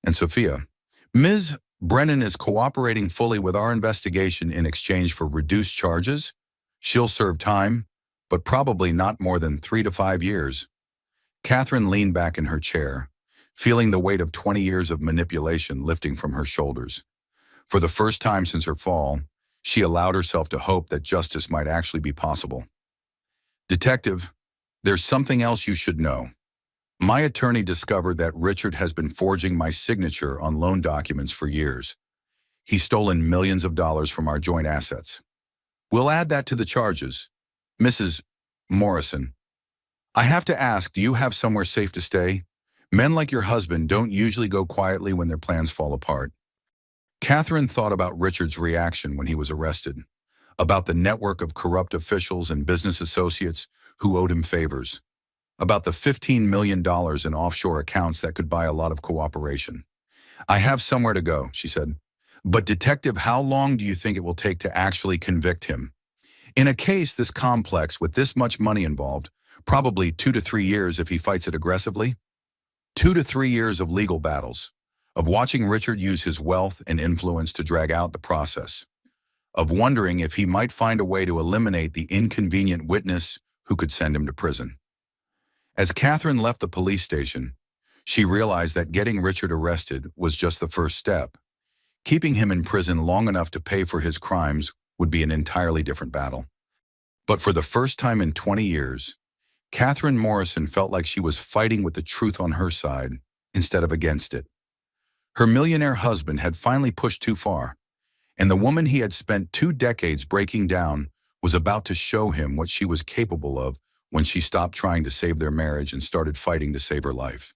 And Sophia: "Ms. Brennan is cooperating fully with our investigation in exchange for reduced charges. She'll serve time, but probably not more than 3 to 5 years." Catherine leaned back in her chair, feeling the weight of 20 years of manipulation lifting from her shoulders. For the first time since her fall, she allowed herself to hope that justice might actually be possible. "Detective, there's something else you should know. My attorney discovered that Richard has been forging my signature on loan documents for years. He's stolen millions of dollars from our joint assets. We'll add that to the charges. Mrs. Morrison, I have to ask, do you have somewhere safe to stay? Men like your husband don't usually go quietly when their plans fall apart." Catherine thought about Richard's reaction when he was arrested, about the network of corrupt officials and business associates who owed him favors, about the $15 million in offshore accounts that could buy a lot of cooperation. "I have somewhere to go," she said. "But detective, how long do you think it will take to actually convict him? In a case this complex with this much money involved, probably 2 to 3 years if he fights it aggressively. 2 to 3 years of legal battles, of watching Richard use his wealth and influence to drag out the process, of wondering if he might find a way to eliminate the inconvenient witness who could send him to prison." As Catherine left the police station, she realized that getting Richard arrested was just the first step. Keeping him in prison long enough to pay for his crimes would be an entirely different battle. But for the first time in 20 years, Catherine Morrison felt like she was fighting with the truth on her side instead of against it. Her millionaire husband had finally pushed too far, and the woman he had spent 2 decades breaking down was about to show him what she was capable of when she stopped trying to save their marriage and started fighting to save her life.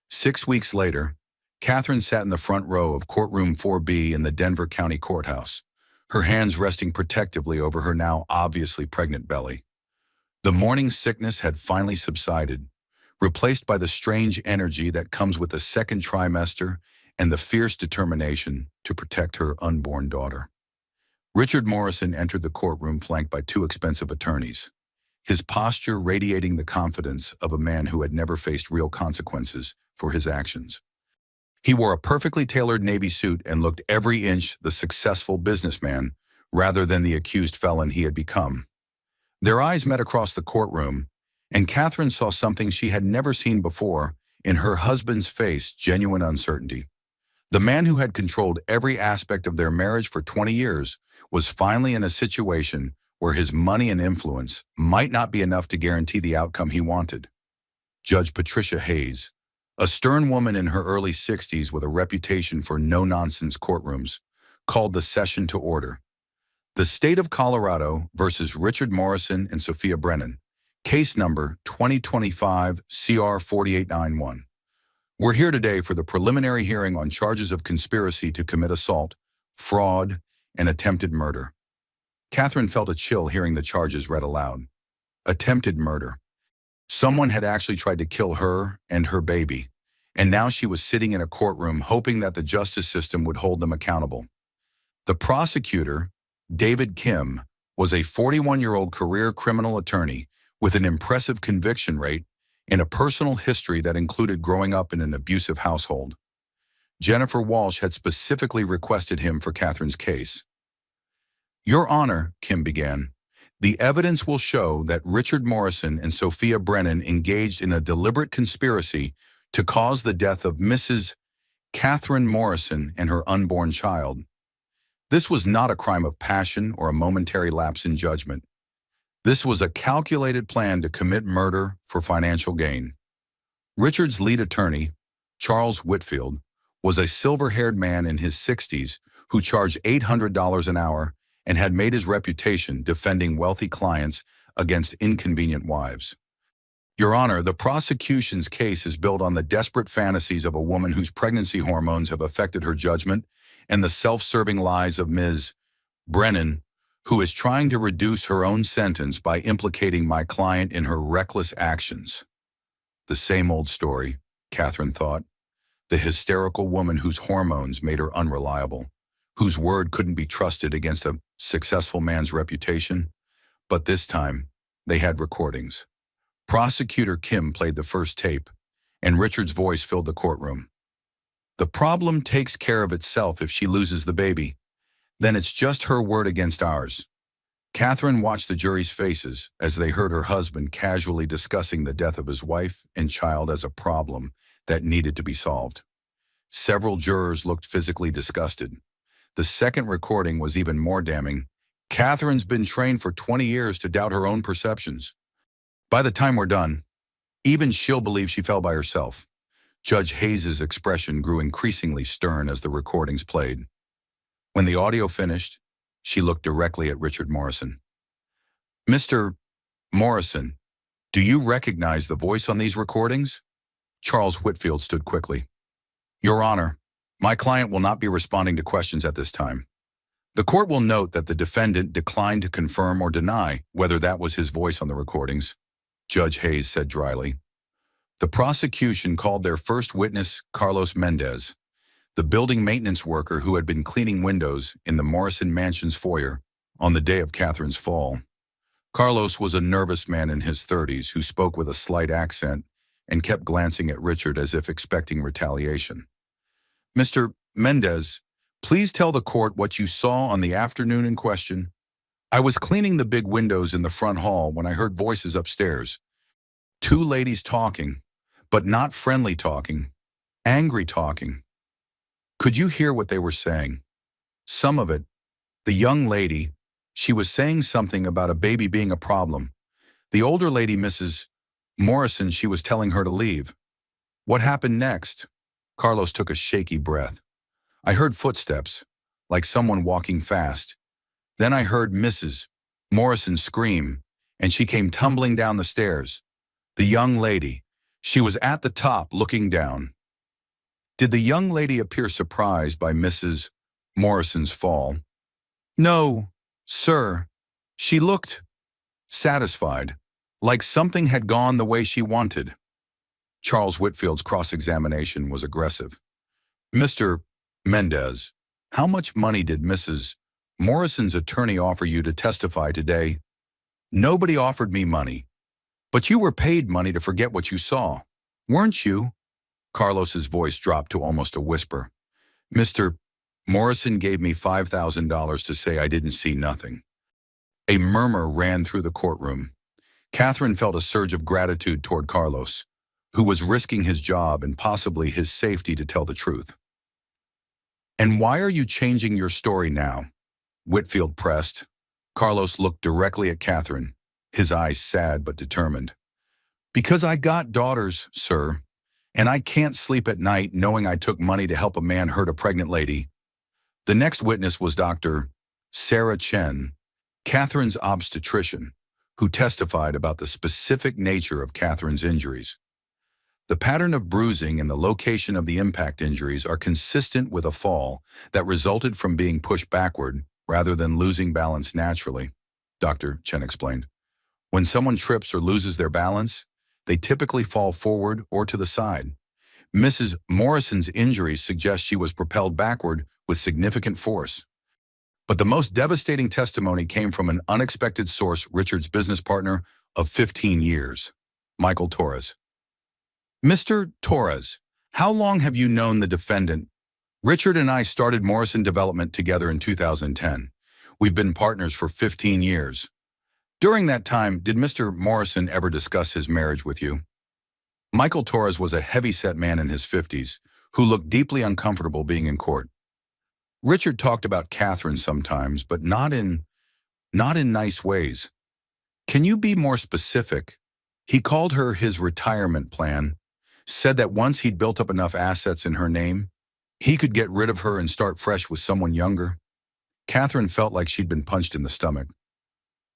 6 weeks later, Catherine sat in the front row of courtroom 4B in the Denver County Courthouse, her hands resting protectively over her now obviously pregnant belly. The morning sickness had finally subsided, replaced by the strange energy that comes with the second trimester and the fierce determination to protect her unborn daughter. Richard Morrison entered the courtroom flanked by 2 expensive attorneys, his posture radiating the confidence of a man who had never faced real consequences for his actions. He wore a perfectly tailored navy suit and looked every inch the successful businessman rather than the accused felon he had become. Their eyes met across the courtroom, and Catherine saw something she had never seen before in her husband's face: genuine uncertainty. The man who had controlled every aspect of their marriage for 20 years was finally in a situation where his money and influence might not be enough to guarantee the outcome he wanted. Judge Patricia Hayes, a stern woman in her early 60s with a reputation for no-nonsense courtrooms, called the session to order. The State of Colorado versus Richard Morrison and Sophia Brennan, case number 2025 CR 4891. We're here today for the preliminary hearing on charges of conspiracy to commit assault, fraud, and attempted murder. Catherine felt a chill hearing the charges read aloud. Attempted murder. Someone had actually tried to kill her and her baby, and now she was sitting in a courtroom hoping that the justice system would hold them accountable. The prosecutor, David Kim, was a 41-year-old career criminal attorney with an impressive conviction rate and a personal history that included growing up in an abusive household. Jennifer Walsh had specifically requested him for Catherine's case. Your Honor, Kim began, the evidence will show that Richard Morrison and Sophia Brennan engaged in a deliberate conspiracy to cause the death of Mrs. Catherine Morrison and her unborn child. This was not a crime of passion or a momentary lapse in judgment. This was a calculated plan to commit murder for financial gain. Richard's lead attorney, Charles Whitfield, was a silver-haired man in his 60s who charged $800 an hour and had made his reputation defending wealthy clients against inconvenient wives. Your Honor, the prosecution's case is built on the desperate fantasies of a woman whose pregnancy hormones have affected her judgment and the self-serving lies of Ms. Brennan, who is trying to reduce her own sentence by implicating my client in her reckless actions. The same old story, Catherine thought. The hysterical woman whose hormones made her unreliable, whose word couldn't be trusted against a successful man's reputation. But this time, they had recordings. Prosecutor Kim played the first tape, and Richard's voice filled the courtroom. The problem takes care of itself if she loses the baby. Then it's just her word against ours. Catherine watched the jury's faces as they heard her husband casually discussing the death of his wife and child as a problem that needed to be solved. Several jurors looked physically disgusted. The second recording was even more damning. Catherine's been trained for 20 years to doubt her own perceptions. By the time we're done, even she'll believe she fell by herself. Judge Hayes's expression grew increasingly stern as the recordings played. When the audio finished, she looked directly at Richard Morrison. Mr. Morrison, do you recognize the voice on these recordings? Charles Whitfield stood quickly. Your Honor, my client will not be responding to questions at this time. The court will note that the defendant declined to confirm or deny whether that was his voice on the recordings, Judge Hayes said dryly. The prosecution called their first witness Carlos Mendez, the building maintenance worker who had been cleaning windows in the Morrison Mansion's foyer on the day of Catherine's fall. Carlos was a nervous man in his 30s who spoke with a slight accent and kept glancing at Richard as if expecting retaliation. Mr. Mendez, please tell the court what you saw on the afternoon in question. I was cleaning the big windows in the front hall when I heard voices upstairs. Two ladies talking, but not friendly talking, angry talking. Could you hear what they were saying? Some of it. The young lady, she was saying something about a baby being a problem. The older lady, Mrs. Morrison, she was telling her to leave. What happened next? Carlos took a shaky breath. I heard footsteps, like someone walking fast. Then I heard Mrs. Morrison scream, and she came tumbling down the stairs. The young lady, she was at the top looking down. Did the young lady appear surprised by Mrs. Morrison's fall? No, sir. She looked satisfied, like something had gone the way she wanted. Charles Whitfield's cross-examination was aggressive. Mr. Mendez, how much money did Mrs. Morrison's attorney offer you to testify today? Nobody offered me money. But you were paid money to forget what you saw, weren't you? Carlos's voice dropped to almost a whisper. Mr. Morrison gave me $5,000 to say I didn't see nothing. A murmur ran through the courtroom. Catherine felt a surge of gratitude toward Carlos, who was risking his job and possibly his safety to tell the truth. And why are you changing your story now? Whitfield pressed. Carlos looked directly at Catherine, his eyes sad but determined. Because I got daughters, sir, and I can't sleep at night knowing I took money to help a man hurt a pregnant lady. The next witness was Dr. Sarah Chen, Catherine's obstetrician, who testified about the specific nature of Catherine's injuries. The pattern of bruising and the location of the impact injuries are consistent with a fall that resulted from being pushed backward rather than losing balance naturally, Dr. Chen explained. When someone trips or loses their balance, they typically fall forward or to the side. Mrs. Morrison's injuries suggest she was propelled backward with significant force. But the most devastating testimony came from an unexpected source, Richard's business partner of 15 years, Michael Torres. Mr. Torres, how long have you known the defendant? Richard and I started Morrison Development together in 2010. We've been partners for 15 years. During that time, did Mr. Morrison ever discuss his marriage with you? Michael Torres was a heavy-set man in his 50s who looked deeply uncomfortable being in court. Richard talked about Catherine sometimes, but not in nice ways. Can you be more specific? He called her his retirement plan, said that once he'd built up enough assets in her name, he could get rid of her and start fresh with someone younger. Catherine felt like she'd been punched in the stomach.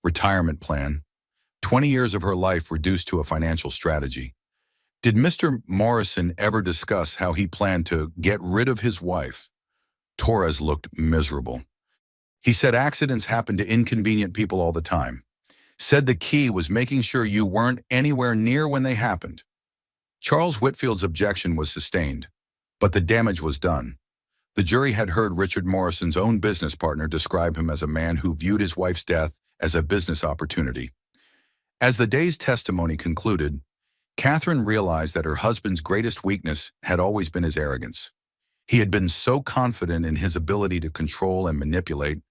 Retirement plan. 20 years of her life reduced to a financial strategy. Did Mr. Morrison ever discuss how he planned to get rid of his wife? Torres looked miserable. He said accidents happen to inconvenient people all the time. Said the key was making sure you weren't anywhere near when they happened. Charles Whitfield's objection was sustained, but the damage was done. The jury had heard Richard Morrison's own business partner describe him as a man who viewed his wife's death as a business opportunity. As the day's testimony concluded, Catherine realized that her husband's greatest weakness had always been his arrogance. He had been so confident in his ability to control and manipulate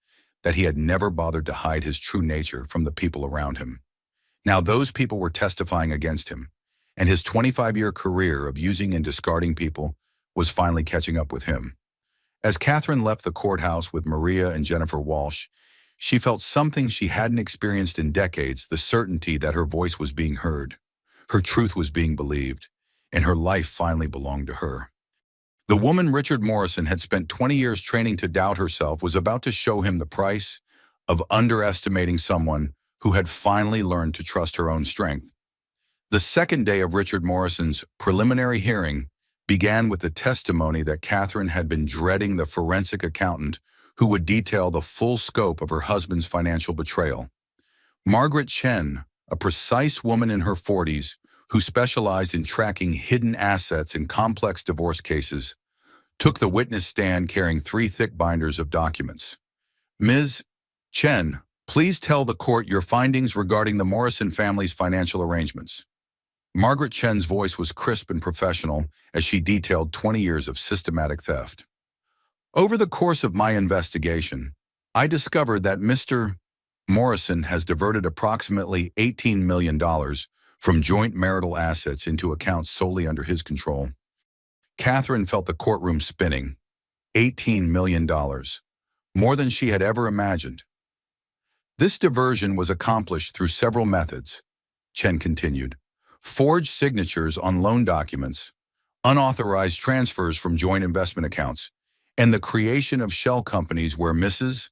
that he had never bothered to hide his true nature from the people around him. Now those people were testifying against him, and his 25-year career of using and discarding people was finally catching up with him. As Catherine left the courthouse with Maria and Jennifer Walsh, she felt something she hadn't experienced in decades, the certainty that her voice was being heard, her truth was being believed, and her life finally belonged to her. The woman Richard Morrison had spent 20 years training to doubt herself was about to show him the price of underestimating someone who had finally learned to trust her own strength. The second day of Richard Morrison's preliminary hearing began with the testimony that Catherine had been dreading, the forensic accountant who would detail the full scope of her husband's financial betrayal. Margaret Chen, a precise woman in her 40s who specialized in tracking hidden assets in complex divorce cases, took the witness stand carrying 3 thick binders of documents. Ms. Chen, please tell the court your findings regarding the Morrison family's financial arrangements. Margaret Chen's voice was crisp and professional as she detailed 20 years of systematic theft. Over the course of my investigation, I discovered that Mr. Morrison has diverted approximately $18 million from joint marital assets into accounts solely under his control. Catherine felt the courtroom spinning. $18 million, more than she had ever imagined. This diversion was accomplished through several methods, Chen continued. Forged signatures on loan documents, unauthorized transfers from joint investment accounts, and the creation of shell companies where Mrs.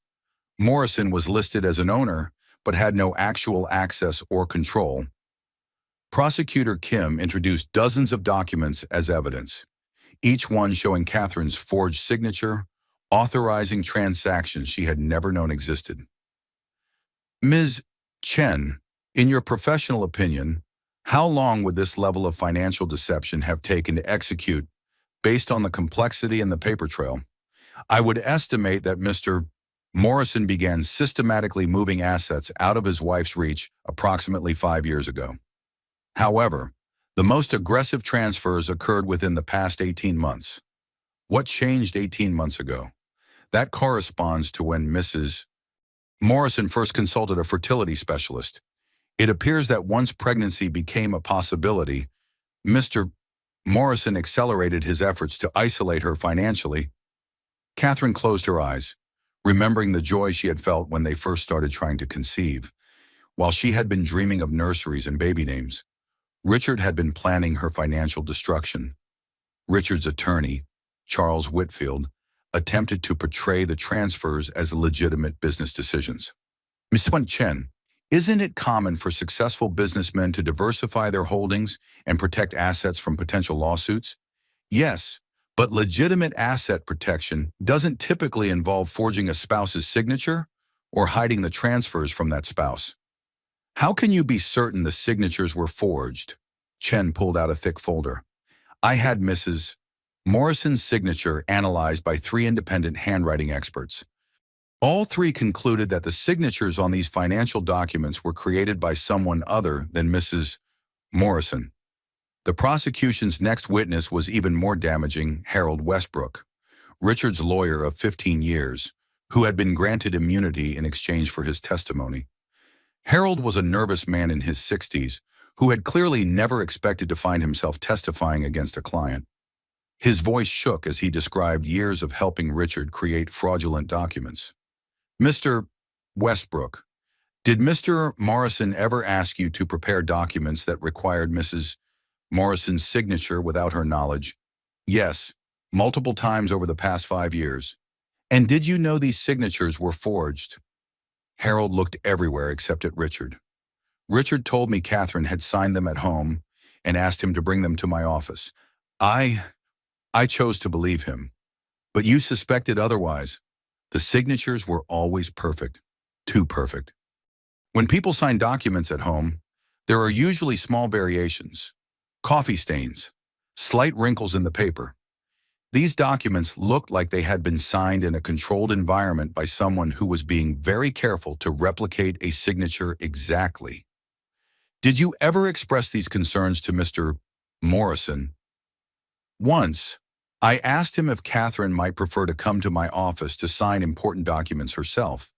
Morrison was listed as an owner but had no actual access or control. Prosecutor Kim introduced dozens of documents as evidence, each one showing Catherine's forged signature, authorizing transactions she had never known existed. Ms. Chen, in your professional opinion, how long would this level of financial deception have taken to execute based on the complexity and the paper trail? I would estimate that Mr. Morrison began systematically moving assets out of his wife's reach approximately 5 years ago. However, the most aggressive transfers occurred within the past 18 months. What changed 18 months ago? That corresponds to when Mrs. Morrison first consulted a fertility specialist. It appears that once pregnancy became a possibility, Mr. Morrison accelerated his efforts to isolate her financially. Catherine closed her eyes, remembering the joy she had felt when they first started trying to conceive. While she had been dreaming of nurseries and baby names, Richard had been planning her financial destruction. Richard's attorney, Charles Whitfield, attempted to portray the transfers as legitimate business decisions. Ms. Chen, Isn't it common for successful businessmen to diversify their holdings and protect assets from potential lawsuits? Yes, but legitimate asset protection doesn't typically involve forging a spouse's signature or hiding the transfers from that spouse. How can you be certain the signatures were forged? Chen pulled out a thick folder. I had Mrs. Morrison's signature analyzed by 3 independent handwriting experts. All 3 concluded that the signatures on these financial documents were created by someone other than Mrs. Morrison. The prosecution's next witness was even more damaging, Harold Westbrook, Richard's lawyer of 15 years, who had been granted immunity in exchange for his testimony. Harold was a nervous man in his 60s who had clearly never expected to find himself testifying against a client. His voice shook as he described years of helping Richard create fraudulent documents. Mr. Westbrook, did Mr. Morrison ever ask you to prepare documents that required Mrs. Morrison's signature without her knowledge? Yes, multiple times over the past 5 years. And did you know these signatures were forged? Harold looked everywhere except at Richard. Richard told me Catherine had signed them at home and asked him to bring them to my office. I chose to believe him. But you suspected otherwise. The signatures were always perfect. Too perfect. When people sign documents at home, there are usually small variations. Coffee stains, slight wrinkles in the paper. These documents looked like they had been signed in a controlled environment by someone who was being very careful to replicate a signature exactly. Did you ever express these concerns to Mr. Morrison? Once, I asked him if Catherine might prefer to come to my office to sign important documents herself.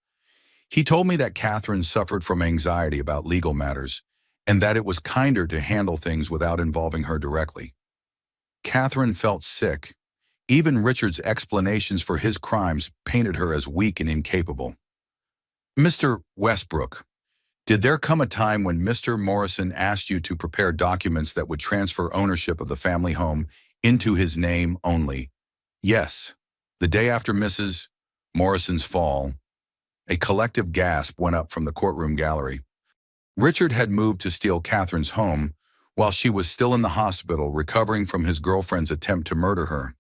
He told me that Catherine suffered from anxiety about legal matters and that it was kinder to handle things without involving her directly. Catherine felt sick. Even Richard's explanations for his crimes painted her as weak and incapable. Mr. Westbrook, did there come a time when Mr. Morrison asked you to prepare documents that would transfer ownership of the family home into his name only? Yes. The day after Mrs. Morrison's fall, a collective gasp went up from the courtroom gallery. Richard had moved to steal Catherine's home while she was still in the hospital recovering from his girlfriend's attempt to murder her.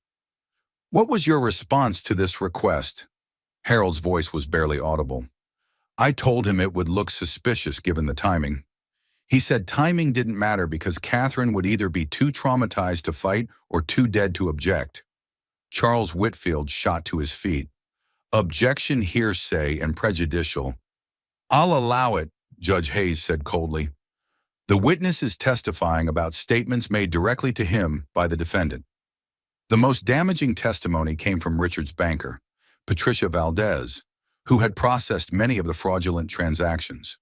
What was your response to this request? Harold's voice was barely audible. I told him it would look suspicious given the timing. He said timing didn't matter because Catherine would either be too traumatized to fight or too dead to object. Charles Whitfield shot to his feet. Objection hearsay and prejudicial. I'll allow it, Judge Hayes said coldly. The witness is testifying about statements made directly to him by the defendant. The most damaging testimony came from Richard's banker, Patricia Valdez, who had processed many of the fraudulent transactions.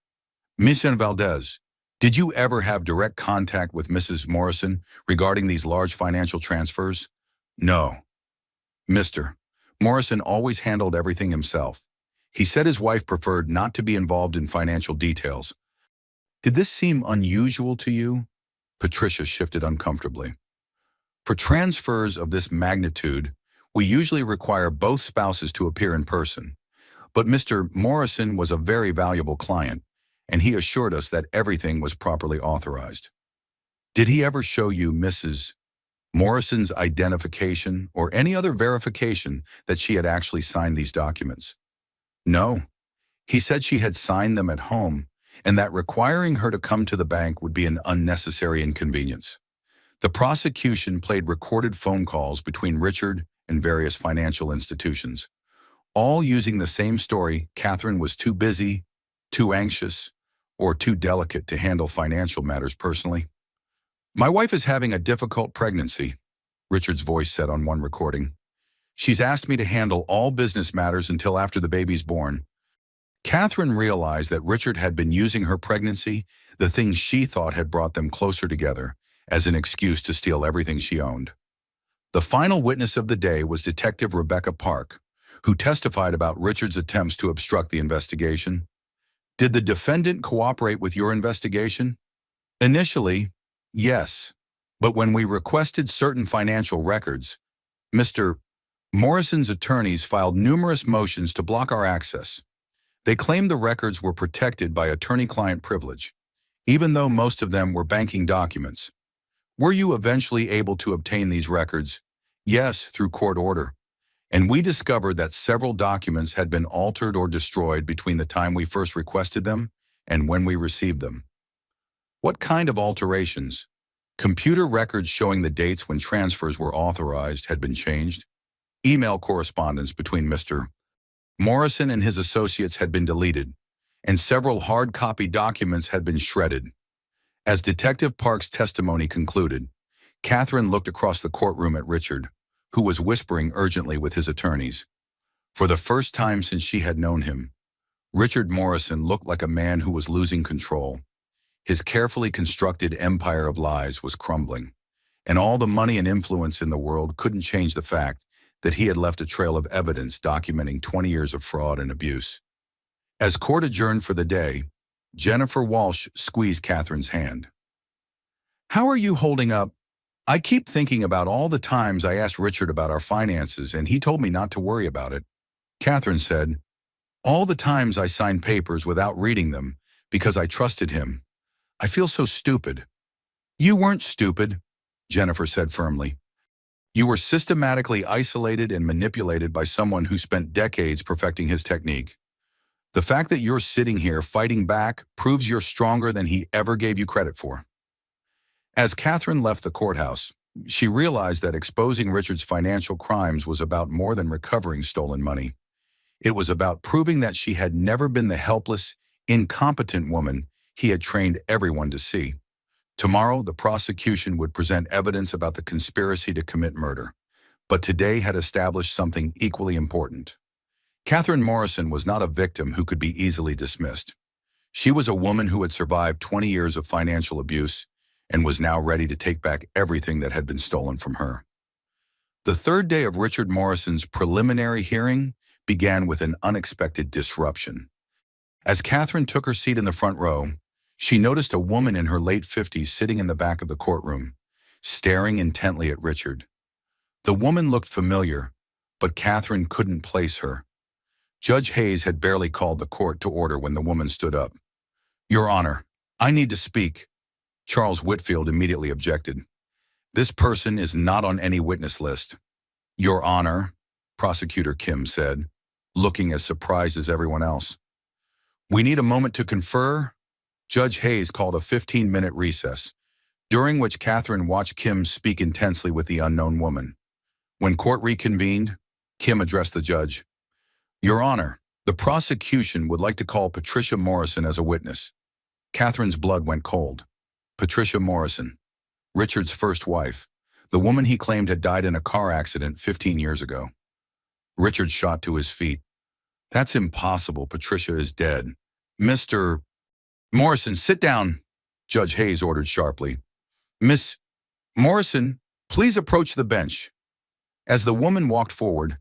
Miss Valdez, did you ever have direct contact with Mrs. Morrison regarding these large financial transfers? No. Mr. Morrison always handled everything himself. He said his wife preferred not to be involved in financial details. Did this seem unusual to you? Patricia shifted uncomfortably. For transfers of this magnitude, we usually require both spouses to appear in person. But Mr. Morrison was a very valuable client, and he assured us that everything was properly authorized. Did he ever show you Mrs. Morrison's identification or any other verification that she had actually signed these documents? No. He said she had signed them at home and that requiring her to come to the bank would be an unnecessary inconvenience. The prosecution played recorded phone calls between Richard and various financial institutions, all using the same story: Catherine was too busy, too anxious, or too delicate to handle financial matters personally. My wife is having a difficult pregnancy, Richard's voice said on one recording. She's asked me to handle all business matters until after the baby's born. Catherine realized that Richard had been using her pregnancy, the thing she thought had brought them closer together, as an excuse to steal everything she owned. The final witness of the day was Detective Rebecca Park, who testified about Richard's attempts to obstruct the investigation. Did the defendant cooperate with your investigation? Initially, yes, but when we requested certain financial records, Mr. Morrison's attorneys filed numerous motions to block our access. They claimed the records were protected by attorney-client privilege, even though most of them were banking documents. Were you eventually able to obtain these records? Yes, through court order. And we discovered that several documents had been altered or destroyed between the time we first requested them and when we received them. What kind of alterations? Computer records showing the dates when transfers were authorized had been changed. Email correspondence between Mr. Morrison and his associates had been deleted, and several hard copy documents had been shredded. As Detective Park's testimony concluded, Catherine looked across the courtroom at Richard, who was whispering urgently with his attorneys. For the first time since she had known him, Richard Morrison looked like a man who was losing control. His carefully constructed empire of lies was crumbling, and all the money and influence in the world couldn't change the fact that he had left a trail of evidence documenting 20 years of fraud and abuse. As court adjourned for the day, Jennifer Walsh squeezed Catherine's hand. "How are you holding up? I keep thinking about all the times I asked Richard about our finances and he told me not to worry about it." Catherine said, "All the times I signed papers without reading them because I trusted him. I feel so stupid." "You weren't stupid," Jennifer said firmly. "You were systematically isolated and manipulated by someone who spent decades perfecting his technique. The fact that you're sitting here fighting back proves you're stronger than he ever gave you credit for." As Catherine left the courthouse, she realized that exposing Richard's financial crimes was about more than recovering stolen money. It was about proving that she had never been the helpless, incompetent woman he had trained everyone to see. Tomorrow, the prosecution would present evidence about the conspiracy to commit murder, but today had established something equally important. Catherine Morrison was not a victim who could be easily dismissed. She was a woman who had survived 20 years of financial abuse and was now ready to take back everything that had been stolen from her. The third day of Richard Morrison's preliminary hearing began with an unexpected disruption. As Catherine took her seat in the front row, she noticed a woman in her late 50s sitting in the back of the courtroom, staring intently at Richard. The woman looked familiar, but Catherine couldn't place her. Judge Hayes had barely called the court to order when the woman stood up. "Your Honor, I need to speak." Charles Whitfield immediately objected. "This person is not on any witness list." "Your Honor," Prosecutor Kim said, looking as surprised as everyone else. "We need a moment to confer." Judge Hayes called a 15-minute recess, during which Catherine watched Kim speak intensely with the unknown woman. When court reconvened, Kim addressed the judge. "Your Honor, the prosecution would like to call Patricia Morrison as a witness." Catherine's blood went cold. Patricia Morrison, Richard's first wife, the woman he claimed had died in a car accident 15 years ago. Richard shot to his feet. "That's impossible. Patricia is dead." "Mr. Morrison, sit down," Judge Hayes ordered sharply. "Miss Morrison, please approach the bench." As the woman walked forward,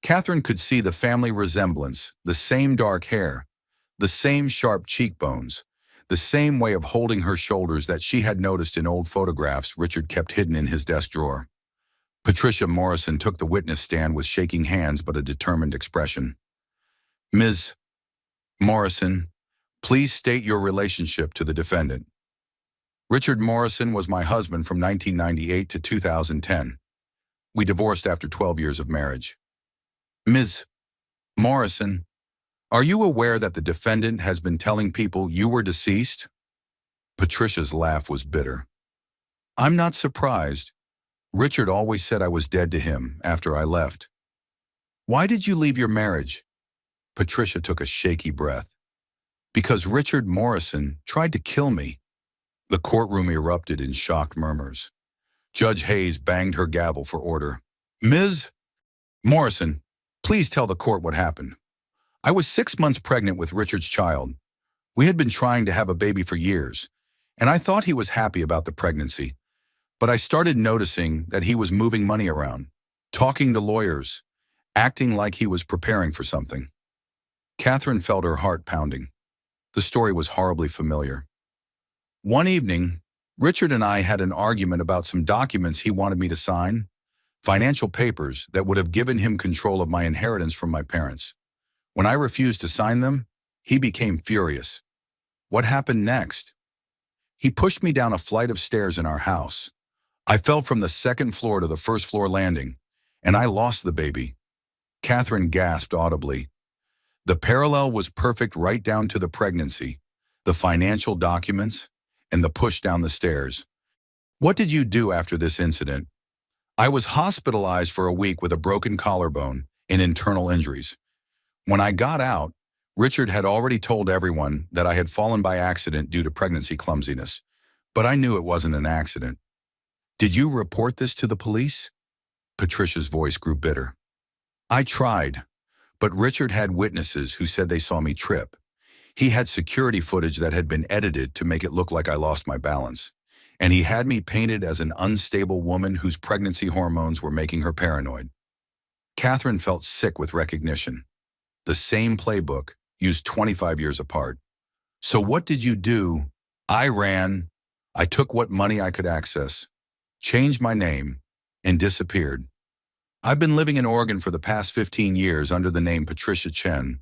Catherine could see the family resemblance, the same dark hair, the same sharp cheekbones, the same way of holding her shoulders that she had noticed in old photographs Richard kept hidden in his desk drawer. Patricia Morrison took the witness stand with shaking hands but a determined expression. "Ms. Morrison, please state your relationship to the defendant." "Richard Morrison was my husband from 1998 to 2010. We divorced after 12 years of marriage." "Ms. Morrison, are you aware that the defendant has been telling people you were deceased?" Patricia's laugh was bitter. "I'm not surprised. Richard always said I was dead to him after I left." "Why did you leave your marriage?" Patricia took a shaky breath. "Because Richard Morrison tried to kill me." The courtroom erupted in shocked murmurs. Judge Hayes banged her gavel for order. "Ms. Morrison, please tell the court what happened." "I was 6 months pregnant with Richard's child. We had been trying to have a baby for years, and I thought he was happy about the pregnancy. But I started noticing that he was moving money around, talking to lawyers, acting like he was preparing for something." Catherine felt her heart pounding. The story was horribly familiar. "One evening, Richard and I had an argument about some documents he wanted me to sign, financial papers that would have given him control of my inheritance from my parents. When I refused to sign them, He became furious. What happened next? He pushed me down a flight of stairs in our house. I fell from the second floor to the first floor landing, and I lost the baby. Catherine gasped audibly. The parallel was perfect right down to the pregnancy, the financial documents, and the push down the stairs. What did you do after this incident? I was hospitalized for a week with a broken collarbone and internal injuries. When I got out, Richard had already told everyone that I had fallen by accident due to pregnancy clumsiness, but I knew it wasn't an accident. Did you report this to the police? Patricia's voice grew bitter. I tried, but Richard had witnesses who said they saw me trip. He had security footage that had been edited to make it look like I lost my balance. And he had me painted as an unstable woman whose pregnancy hormones were making her paranoid. Catherine felt sick with recognition. The same playbook, used 25 years apart. So what did you do? I ran. I took what money I could access, changed my name, and disappeared. I've been living in Oregon for the past 15 years under the name Patricia Chen.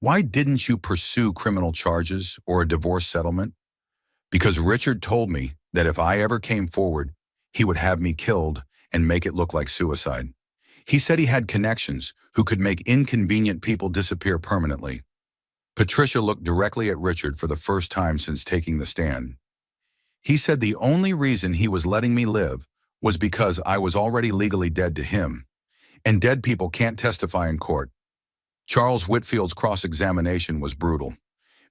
Why didn't you pursue criminal charges or a divorce settlement? Because Richard told me that if I ever came forward, he would have me killed and make it look like suicide. He said he had connections who could make inconvenient people disappear permanently. Patricia looked directly at Richard for the first time since taking the stand. He said the only reason he was letting me live was because I was already legally dead to him, and dead people can't testify in court. Charles Whitfield's cross-examination was brutal.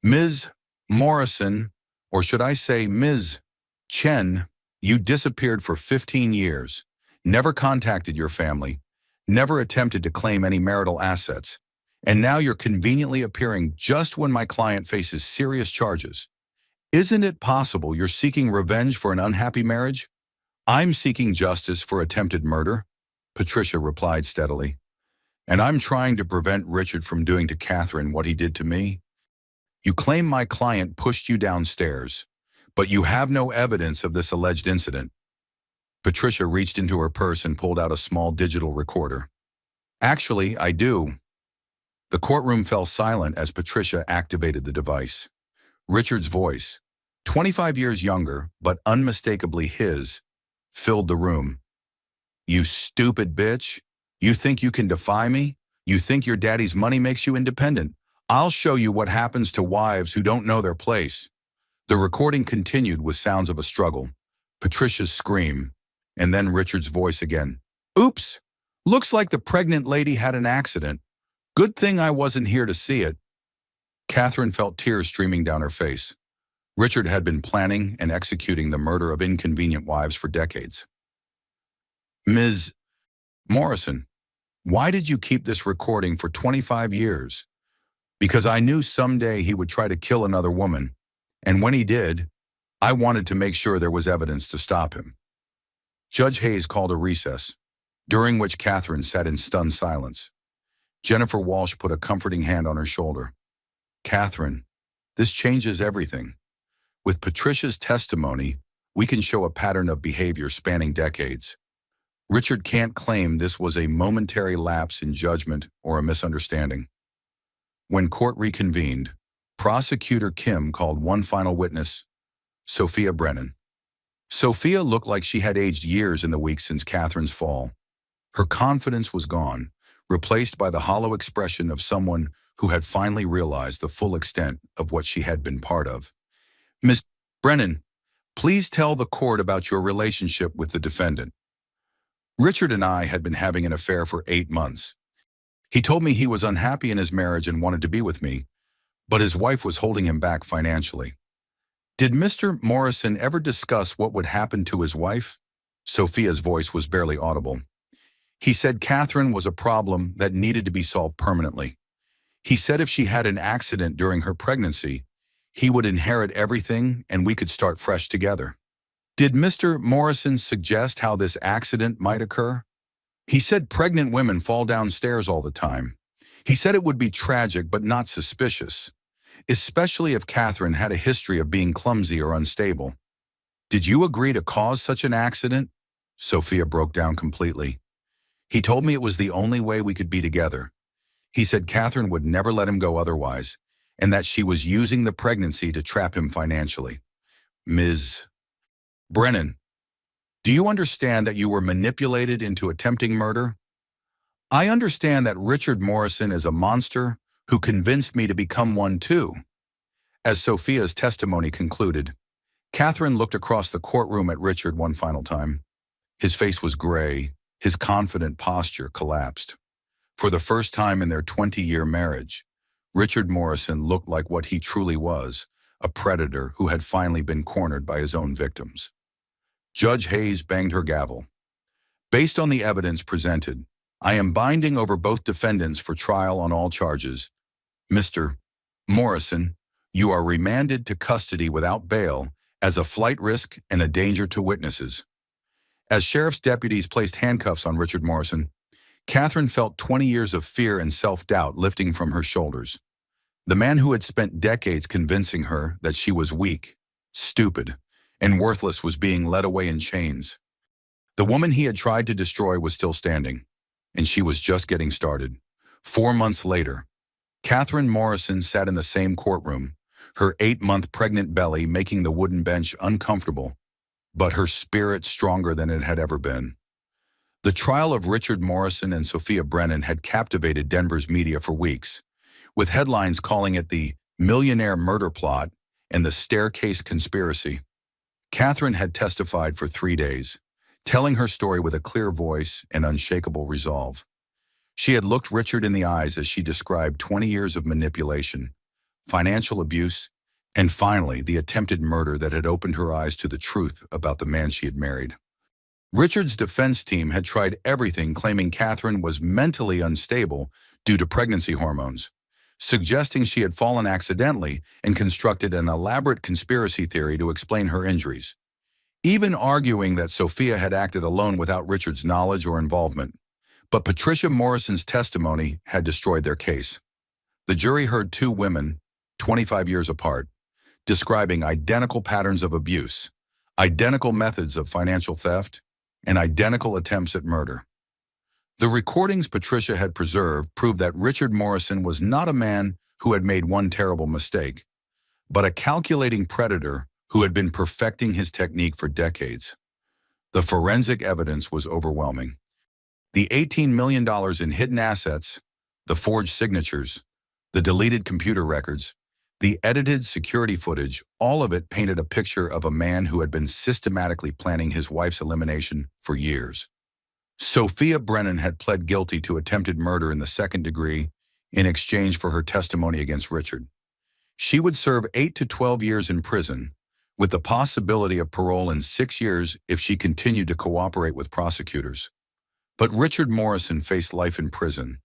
Ms. Morrison, or should I say Ms. Chen, you disappeared for 15 years, never contacted your family, never attempted to claim any marital assets, and now you're conveniently appearing just when my client faces serious charges. Isn't it possible you're seeking revenge for an unhappy marriage? I'm seeking justice for attempted murder, Patricia replied steadily. And I'm trying to prevent Richard from doing to Catherine what he did to me. You claim my client pushed you downstairs, but you have no evidence of this alleged incident. Patricia reached into her purse and pulled out a small digital recorder. Actually, I do. The courtroom fell silent as Patricia activated the device. Richard's voice, 25 years younger, but unmistakably his, filled the room. You stupid bitch. You think you can defy me? You think your daddy's money makes you independent? I'll show you what happens to wives who don't know their place. The recording continued with sounds of a struggle, Patricia's scream, and then Richard's voice again. Oops! Looks like the pregnant lady had an accident. Good thing I wasn't here to see it. Catherine felt tears streaming down her face. Richard had been planning and executing the murder of inconvenient wives for decades. Ms. Morrison, why did you keep this recording for 25 years? Because I knew someday he would try to kill another woman, and when he did, I wanted to make sure there was evidence to stop him. Judge Hayes called a recess, during which Catherine sat in stunned silence. Jennifer Walsh put a comforting hand on her shoulder. Catherine, this changes everything. With Patricia's testimony, we can show a pattern of behavior spanning decades. Richard can't claim this was a momentary lapse in judgment or a misunderstanding. When court reconvened, Prosecutor Kim called one final witness, Sophia Brennan. Sophia looked like she had aged years in the weeks since Catherine's fall. Her confidence was gone, replaced by the hollow expression of someone who had finally realized the full extent of what she had been part of. Miss Brennan, please tell the court about your relationship with the defendant. Richard and I had been having an affair for 8 months. He told me he was unhappy in his marriage and wanted to be with me, but his wife was holding him back financially. Did Mr. Morrison ever discuss what would happen to his wife? Sophia's voice was barely audible. He said Catherine was a problem that needed to be solved permanently. He said if she had an accident during her pregnancy, he would inherit everything and we could start fresh together. Did Mr. Morrison suggest how this accident might occur? He said pregnant women fall downstairs all the time. He said it would be tragic but not suspicious, especially if Catherine had a history of being clumsy or unstable. Did you agree to cause such an accident? Sophia broke down completely. He told me it was the only way we could be together. He said Catherine would never let him go otherwise, and that she was using the pregnancy to trap him financially. Ms. Brennan, do you understand that you were manipulated into attempting murder? I understand that Richard Morrison is a monster who convinced me to become one too. As Sophia's testimony concluded, Catherine looked across the courtroom at Richard one final time. His face was gray, his confident posture collapsed. For the first time in their 20-year marriage, Richard Morrison looked like what he truly was, a predator who had finally been cornered by his own victims. Judge Hayes banged her gavel. Based on the evidence presented, I am binding over both defendants for trial on all charges. Mr. Morrison, you are remanded to custody without bail as a flight risk and a danger to witnesses. As sheriff's deputies placed handcuffs on Richard Morrison, Catherine felt 20 years of fear and self-doubt lifting from her shoulders. The man who had spent decades convincing her that she was weak, stupid, and worthless was being led away in chains. The woman he had tried to destroy was still standing, and she was just getting started. 4 months later, Catherine Morrison sat in the same courtroom, her 8-month pregnant belly making the wooden bench uncomfortable, but her spirit stronger than it had ever been. The trial of Richard Morrison and Sophia Brennan had captivated Denver's media for weeks, with headlines calling it the Millionaire murder plot and the staircase conspiracy. Catherine had testified for 3 days, telling her story with a clear voice and unshakable resolve. She had looked Richard in the eyes as she described 20 years of manipulation, financial abuse, and finally the attempted murder that had opened her eyes to the truth about the man she had married. Richard's defense team had tried everything, claiming Catherine was mentally unstable due to pregnancy hormones, suggesting she had fallen accidentally and constructed an elaborate conspiracy theory to explain her injuries, even arguing that Sophia had acted alone without Richard's knowledge or involvement. But Patricia Morrison's testimony had destroyed their case. The jury heard 2 women, 25 years apart, describing identical patterns of abuse, identical methods of financial theft, and identical attempts at murder. The recordings Patricia had preserved proved that Richard Morrison was not a man who had made one terrible mistake, but a calculating predator who had been perfecting his technique for decades. The forensic evidence was overwhelming. The $18 million in hidden assets, the forged signatures, the deleted computer records, the edited security footage, all of it painted a picture of a man who had been systematically planning his wife's elimination for years. Sophia Brennan had pled guilty to attempted murder in the 2nd degree in exchange for her testimony against Richard. She would serve 8 to 12 years in prison, with the possibility of parole in 6 years if she continued to cooperate with prosecutors. But Richard Morrison faced life in prison.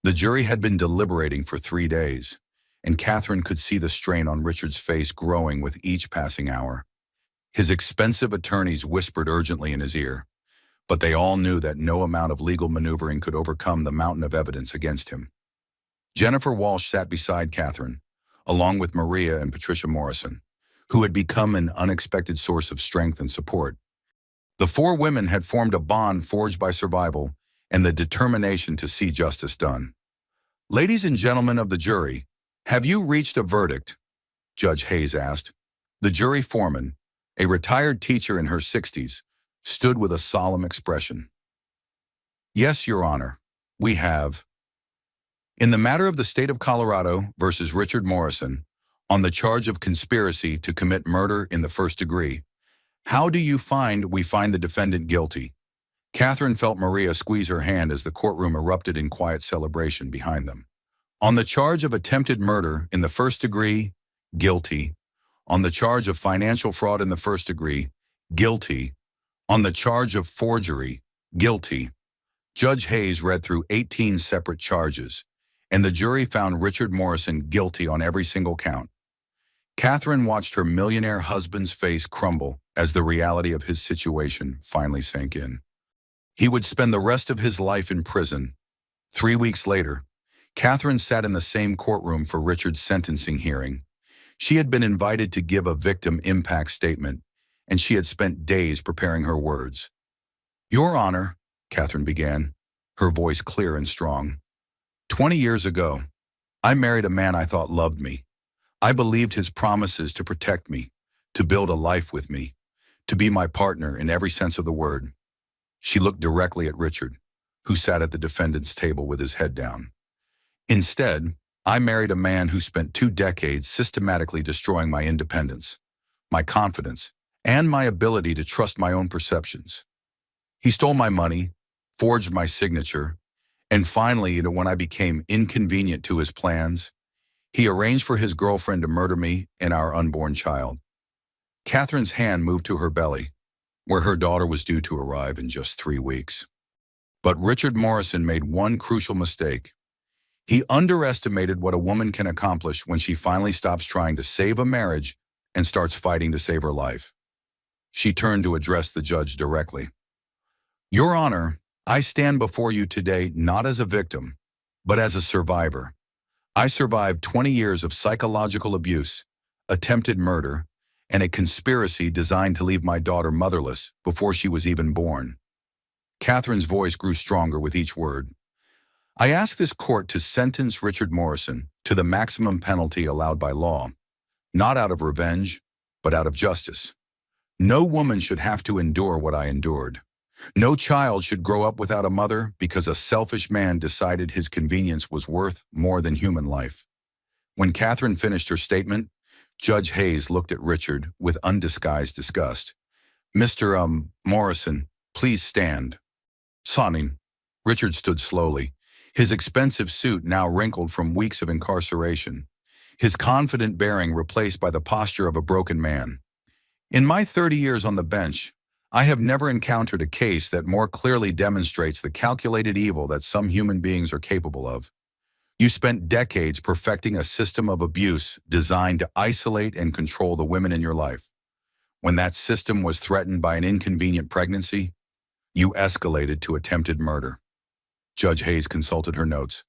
The jury had been deliberating for 3 days, and Catherine could see the strain on Richard's face growing with each passing hour. His expensive attorneys whispered urgently in his ear, but they all knew that no amount of legal maneuvering could overcome the mountain of evidence against him. Jennifer Walsh sat beside Catherine, along with Maria and Patricia Morrison, who had become an unexpected source of strength and support. The 4 women had formed a bond forged by survival and the determination to see justice done. "Ladies and gentlemen of the jury, have you reached a verdict?" Judge Hayes asked. The jury foreman, a retired teacher in her 60s, stood with a solemn expression. "Yes, Your Honor, we have. In the matter of the state of Colorado versus Richard Morrison, on the charge of conspiracy to commit murder in the 1st degree, how do you find we find the defendant guilty?" Catherine felt Maria squeeze her hand as the courtroom erupted in quiet celebration behind them. "On the charge of attempted murder in the 1st degree, guilty. On the charge of financial fraud in the 1st degree, guilty. On the charge of forgery, guilty." Judge Hayes read through 18 separate charges, and the jury found Richard Morrison guilty on every single count. Catherine watched her millionaire husband's face crumble as the reality of his situation finally sank in. He would spend the rest of his life in prison. 3 weeks later, Catherine sat in the same courtroom for Richard's sentencing hearing. She had been invited to give a victim impact statement, and she had spent days preparing her words. "Your Honor," Catherine began, her voice clear and strong, 20 years ago, I married a man I thought loved me. I believed his promises to protect me, to build a life with me, to be my partner in every sense of the word. She looked directly at Richard, who sat at the defendant's table with his head down. Instead, I married a man who spent 2 decades systematically destroying my independence, my confidence, and my ability to trust my own perceptions. He stole my money, forged my signature, and finally, when I became inconvenient to his plans, he arranged for his girlfriend to murder me and our unborn child. Catherine's hand moved to her belly, where her daughter was due to arrive in just 3 weeks. But Richard Morrison made one crucial mistake. He underestimated what a woman can accomplish when she finally stops trying to save a marriage and starts fighting to save her life. She turned to address the judge directly. Your Honor, I stand before you today not as a victim, but as a survivor. I survived 20 years of psychological abuse, attempted murder, and a conspiracy designed to leave my daughter motherless before she was even born. Catherine's voice grew stronger with each word. I ask this court to sentence Richard Morrison to the maximum penalty allowed by law, not out of revenge, but out of justice. No woman should have to endure what I endured. No child should grow up without a mother because a selfish man decided his convenience was worth more than human life. When Catherine finished her statement, Judge Hayes looked at Richard with undisguised disgust. Mr. Morrison, please stand. Sonning. Richard stood slowly, his expensive suit now wrinkled from weeks of incarceration, his confident bearing replaced by the posture of a broken man. In my 30 years on the bench, I have never encountered a case that more clearly demonstrates the calculated evil that some human beings are capable of. You spent decades perfecting a system of abuse designed to isolate and control the women in your life. When that system was threatened by an inconvenient pregnancy, you escalated to attempted murder. Judge Hayes consulted her notes.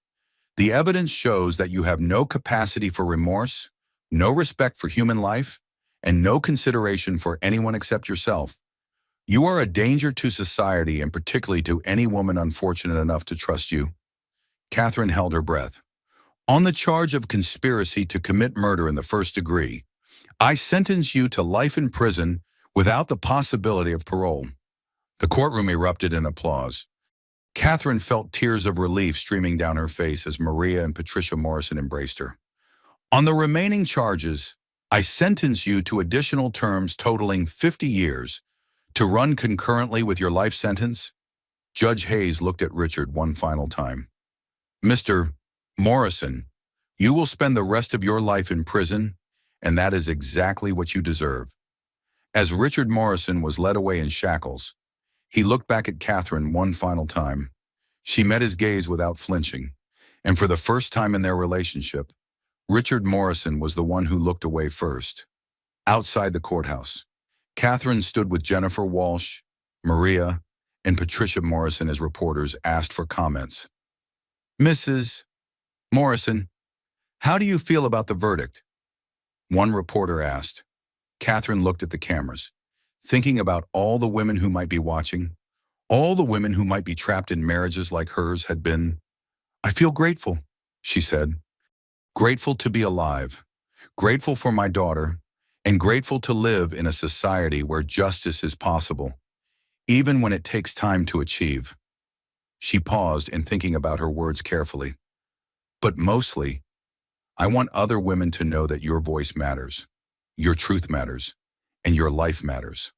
The evidence shows that you have no capacity for remorse, no respect for human life, and no consideration for anyone except yourself. You are a danger to society and particularly to any woman unfortunate enough to trust you. Catherine held her breath. On the charge of conspiracy to commit murder in the first degree, I sentence you to life in prison without the possibility of parole. The courtroom erupted in applause. Catherine felt tears of relief streaming down her face as Maria and Patricia Morrison embraced her. On the remaining charges, I sentence you to additional terms totaling 50 years to run concurrently with your life sentence. Judge Hayes looked at Richard one final time. Mr. Morrison, you will spend the rest of your life in prison, and that is exactly what you deserve. As Richard Morrison was led away in shackles, he looked back at Catherine one final time. She met his gaze without flinching, and for the first time in their relationship, Richard Morrison was the one who looked away first. Outside the courthouse, Catherine stood with Jennifer Walsh, Maria, and Patricia Morrison as reporters asked for comments. Mrs. Morrison, how do you feel about the verdict? One reporter asked. Catherine looked at the cameras, thinking about all the women who might be watching, all the women who might be trapped in marriages like hers had been. I feel grateful, she said. Grateful to be alive, grateful for my daughter, and grateful to live in a society where justice is possible, even when it takes time to achieve. She paused in thinking about her words carefully. But mostly, I want other women to know that your voice matters, your truth matters, and your life matters.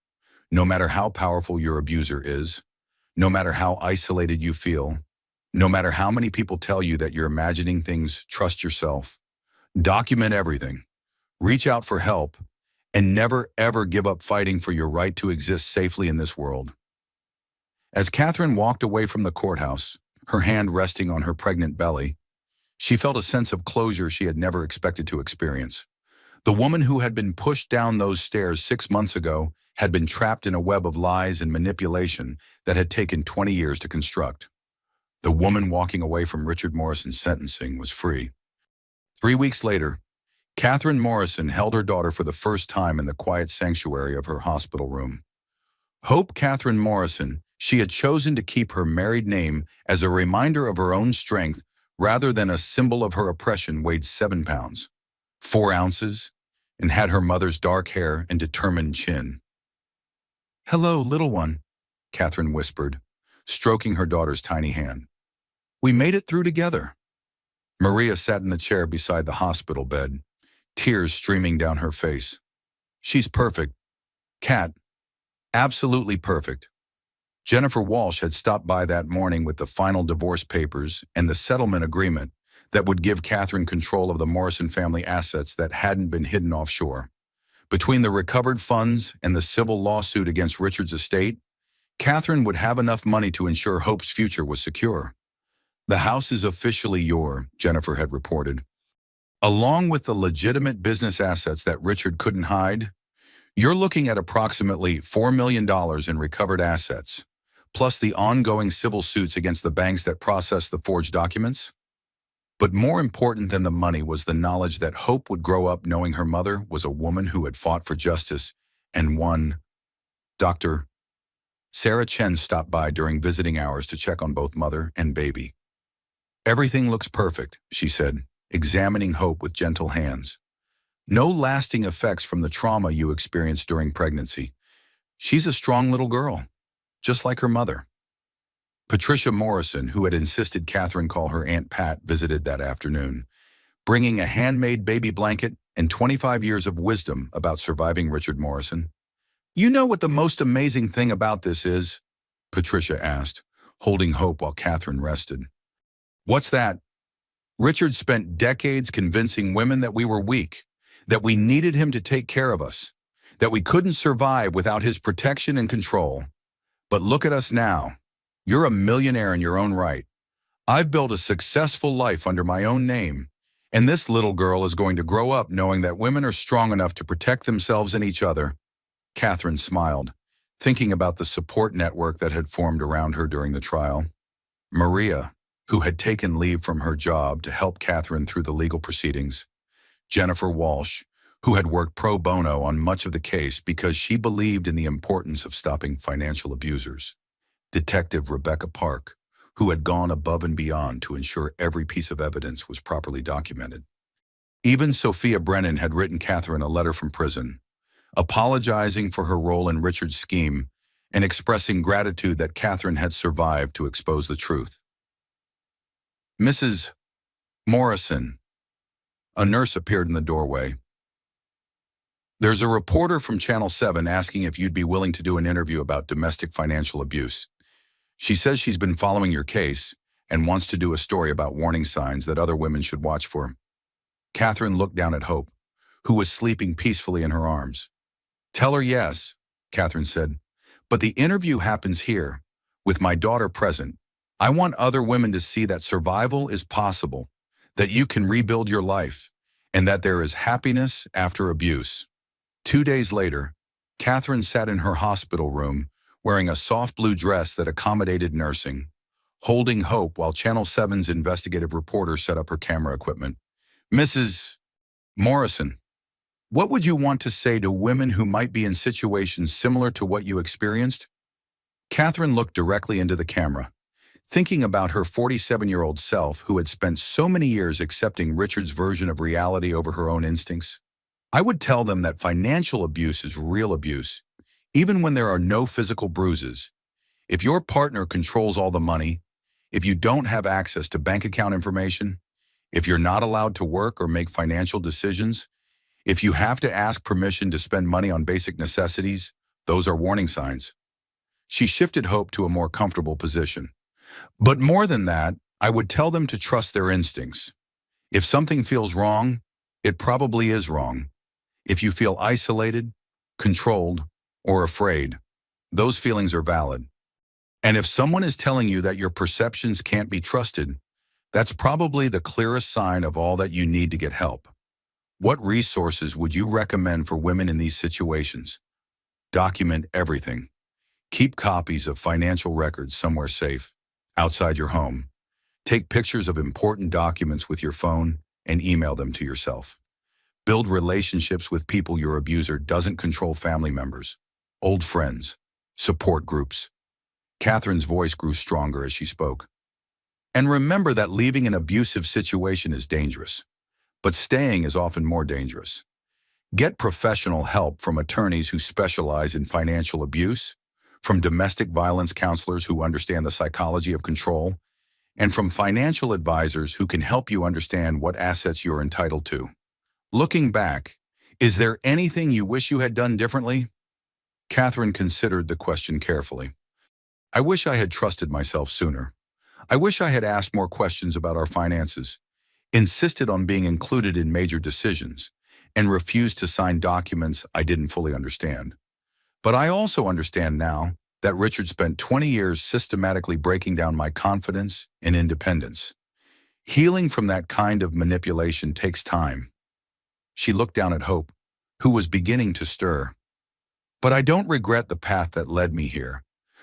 No matter how powerful your abuser is, no matter how isolated you feel, no matter how many people tell you that you're imagining things, trust yourself. Document everything. Reach out for help, and never ever give up fighting for your right to exist safely in this world. As Catherine walked away from the courthouse, her hand resting on her pregnant belly, she felt a sense of closure she had never expected to experience. The woman who had been pushed down those stairs 6 months ago had been trapped in a web of lies and manipulation that had taken 20 years to construct. The woman walking away from Richard Morrison's sentencing was free. 3 weeks later, Catherine Morrison held her daughter for the first time in the quiet sanctuary of her hospital room. Hope Catherine Morrison, she had chosen to keep her married name as a reminder of her own strength rather than a symbol of her oppression, weighed 7 pounds. 4 ounces, and had her mother's dark hair and determined chin. "Hello, little one," Catherine whispered, stroking her daughter's tiny hand. "We made it through together." Maria sat in the chair beside the hospital bed, tears streaming down her face. "She's perfect, Kat. Absolutely perfect." Jennifer Walsh had stopped by that morning with the final divorce papers and the settlement agreement that would give Catherine control of the Morrison family assets that hadn't been hidden offshore. Between the recovered funds and the civil lawsuit against Richard's estate, Catherine would have enough money to ensure Hope's future was secure. "The house is officially yours," Jennifer had reported. "Along with the legitimate business assets that Richard couldn't hide, you're looking at approximately $4 million in recovered assets, plus the ongoing civil suits against the banks that processed the forged documents." But more important than the money was the knowledge that Hope would grow up knowing her mother was a woman who had fought for justice and won. Dr. Sarah Chen stopped by during visiting hours to check on both mother and baby. "Everything looks perfect," she said, examining Hope with gentle hands. "No lasting effects from the trauma you experienced during pregnancy. She's a strong little girl, just like her mother." Patricia Morrison, who had insisted Catherine call her Aunt Pat, visited that afternoon, bringing a handmade baby blanket and 25 years of wisdom about surviving Richard Morrison. "You know what the most amazing thing about this is?" Patricia asked, holding Hope while Catherine rested. "What's that?" "Richard spent decades convincing women that we were weak, that we needed him to take care of us, that we couldn't survive without his protection and control. But look at us now. You're a millionaire in your own right. I've built a successful life under my own name, and this little girl is going to grow up knowing that women are strong enough to protect themselves and each other." Catherine smiled, thinking about the support network that had formed around her during the trial. Maria, who had taken leave from her job to help Catherine through the legal proceedings. Jennifer Walsh, who had worked pro bono on much of the case because she believed in the importance of stopping financial abusers. Detective Rebecca Park, who had gone above and beyond to ensure every piece of evidence was properly documented. Even Sophia Brennan had written Catherine a letter from prison, apologizing for her role in Richard's scheme and expressing gratitude that Catherine had survived to expose the truth. "Mrs. Morrison," a nurse appeared in the doorway. "There's a reporter from Channel 7 asking if you'd be willing to do an interview about domestic financial abuse. She says she's been following your case and wants to do a story about warning signs that other women should watch for." Catherine looked down at Hope, who was sleeping peacefully in her arms. "Tell her yes," Catherine said. "But the interview happens here, with my daughter present. I want other women to see that survival is possible, that you can rebuild your life, and that there is happiness after abuse." 2 days later, Catherine sat in her hospital room, wearing a soft blue dress that accommodated nursing, holding Hope while Channel 7's investigative reporter set up her camera equipment. "Mrs. Morrison, what would you want to say to women who might be in situations similar to what you experienced?" Catherine looked directly into the camera, thinking about her 47-year-old self who had spent so many years accepting Richard's version of reality over her own instincts. "I would tell them that financial abuse is real abuse, even when there are no physical bruises. If your partner controls all the money, if you don't have access to bank account information, if you're not allowed to work or make financial decisions, if you have to ask permission to spend money on basic necessities, those are warning signs." She shifted Hope to a more comfortable position. "But more than that, I would tell them to trust their instincts. If something feels wrong, it probably is wrong. If you feel isolated, controlled, or afraid, those feelings are valid. And if someone is telling you that your perceptions can't be trusted, that's probably the clearest sign of all that you need to get help." What resources would you recommend for women in these situations? Document everything. Keep copies of financial records somewhere safe, outside your home. Take pictures of important documents with your phone and email them to yourself. Build relationships with people your abuser doesn't control: family members, old friends, support groups. Catherine's voice grew stronger as she spoke. "And remember that leaving an abusive situation is dangerous. but staying is often more dangerous. Get professional help from attorneys who specialize in financial abuse, from domestic violence counselors who understand the psychology of control, and from financial advisors who can help you understand what assets you're entitled to. Looking back, is there anything you wish you had done differently? Catherine considered the question carefully. I wish I had trusted myself sooner. I wish I had asked more questions about our finances, insisted on being included in major decisions, and refused to sign documents I didn't fully understand. But I also understand now that Richard spent 20 years systematically breaking down my confidence and independence. Healing from that kind of manipulation takes time. She looked down at Hope, who was beginning to stir. But I don't regret the path that led me here,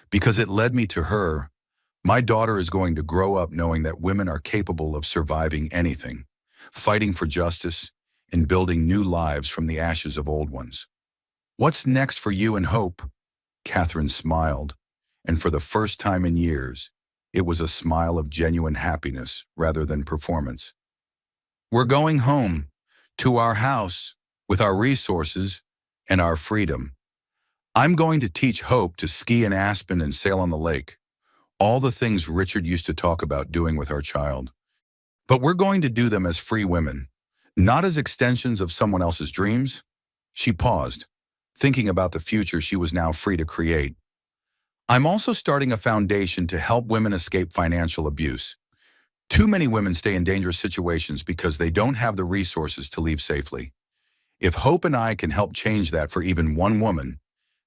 because it led me to her. My daughter is going to grow up knowing that women are capable of surviving anything, fighting for justice, and building new lives from the ashes of old ones. What's next for you and Hope? Catherine smiled, and for the first time in years, it was a smile of genuine happiness rather than performance. We're going home, to our house, with our resources and our freedom. I'm going to teach Hope to ski in Aspen and sail on the lake, all the things Richard used to talk about doing with our child. But we're going to do them as free women, not as extensions of someone else's dreams. She paused, thinking about the future she was now free to create. I'm also starting a foundation to help women escape financial abuse. Too many women stay in dangerous situations because they don't have the resources to leave safely. If Hope and I can help change that for even one woman,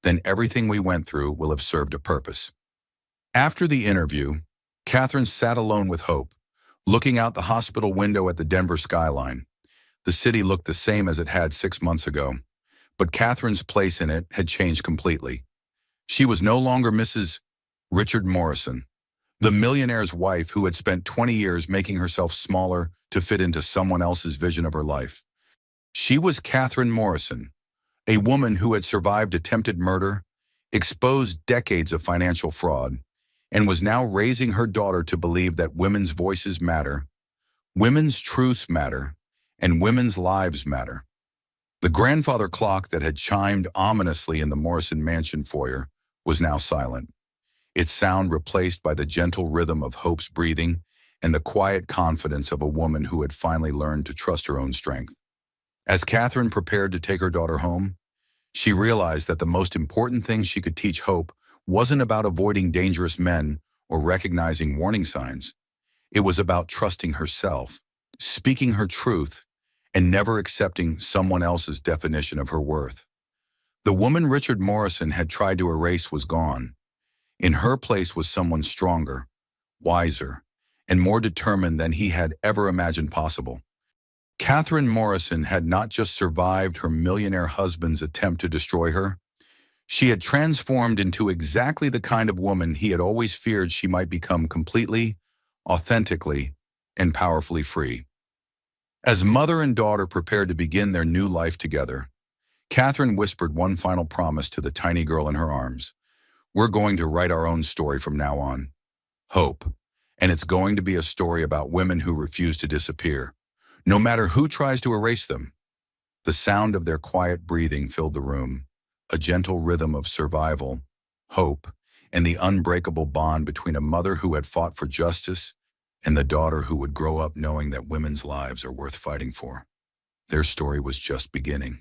then everything we went through will have served a purpose. After the interview, Catherine sat alone with Hope, looking out the hospital window at the Denver skyline. The city looked the same as it had 6 months ago, but Catherine's place in it had changed completely. She was no longer Mrs. Richard Morrison, the millionaire's wife who had spent 20 years making herself smaller to fit into someone else's vision of her life. She was Catherine Morrison, a woman who had survived attempted murder, exposed decades of financial fraud, and was now raising her daughter to believe that women's voices matter, women's truths matter, and women's lives matter. The grandfather clock that had chimed ominously in the Morrison mansion foyer was now silent, its sound replaced by the gentle rhythm of Hope's breathing and the quiet confidence of a woman who had finally learned to trust her own strength. As Catherine prepared to take her daughter home, she realized that the most important thing she could teach Hope wasn't about avoiding dangerous men or recognizing warning signs. It was about trusting herself, speaking her truth, and never accepting someone else's definition of her worth. The woman Richard Morrison had tried to erase was gone. In her place was someone stronger, wiser, and more determined than he had ever imagined possible. Catherine Morrison had not just survived her millionaire husband's attempt to destroy her, she had transformed into exactly the kind of woman he had always feared she might become, completely, authentically, and powerfully free. As mother and daughter prepared to begin their new life together, Catherine whispered one final promise to the tiny girl in her arms. We're going to write our own story from now on. Hope. And it's going to be a story about women who refuse to disappear, no matter who tries to erase them. The sound of their quiet breathing filled the room, a gentle rhythm of survival, hope, and the unbreakable bond between a mother who had fought for justice and the daughter who would grow up knowing that women's lives are worth fighting for. Their story was just beginning.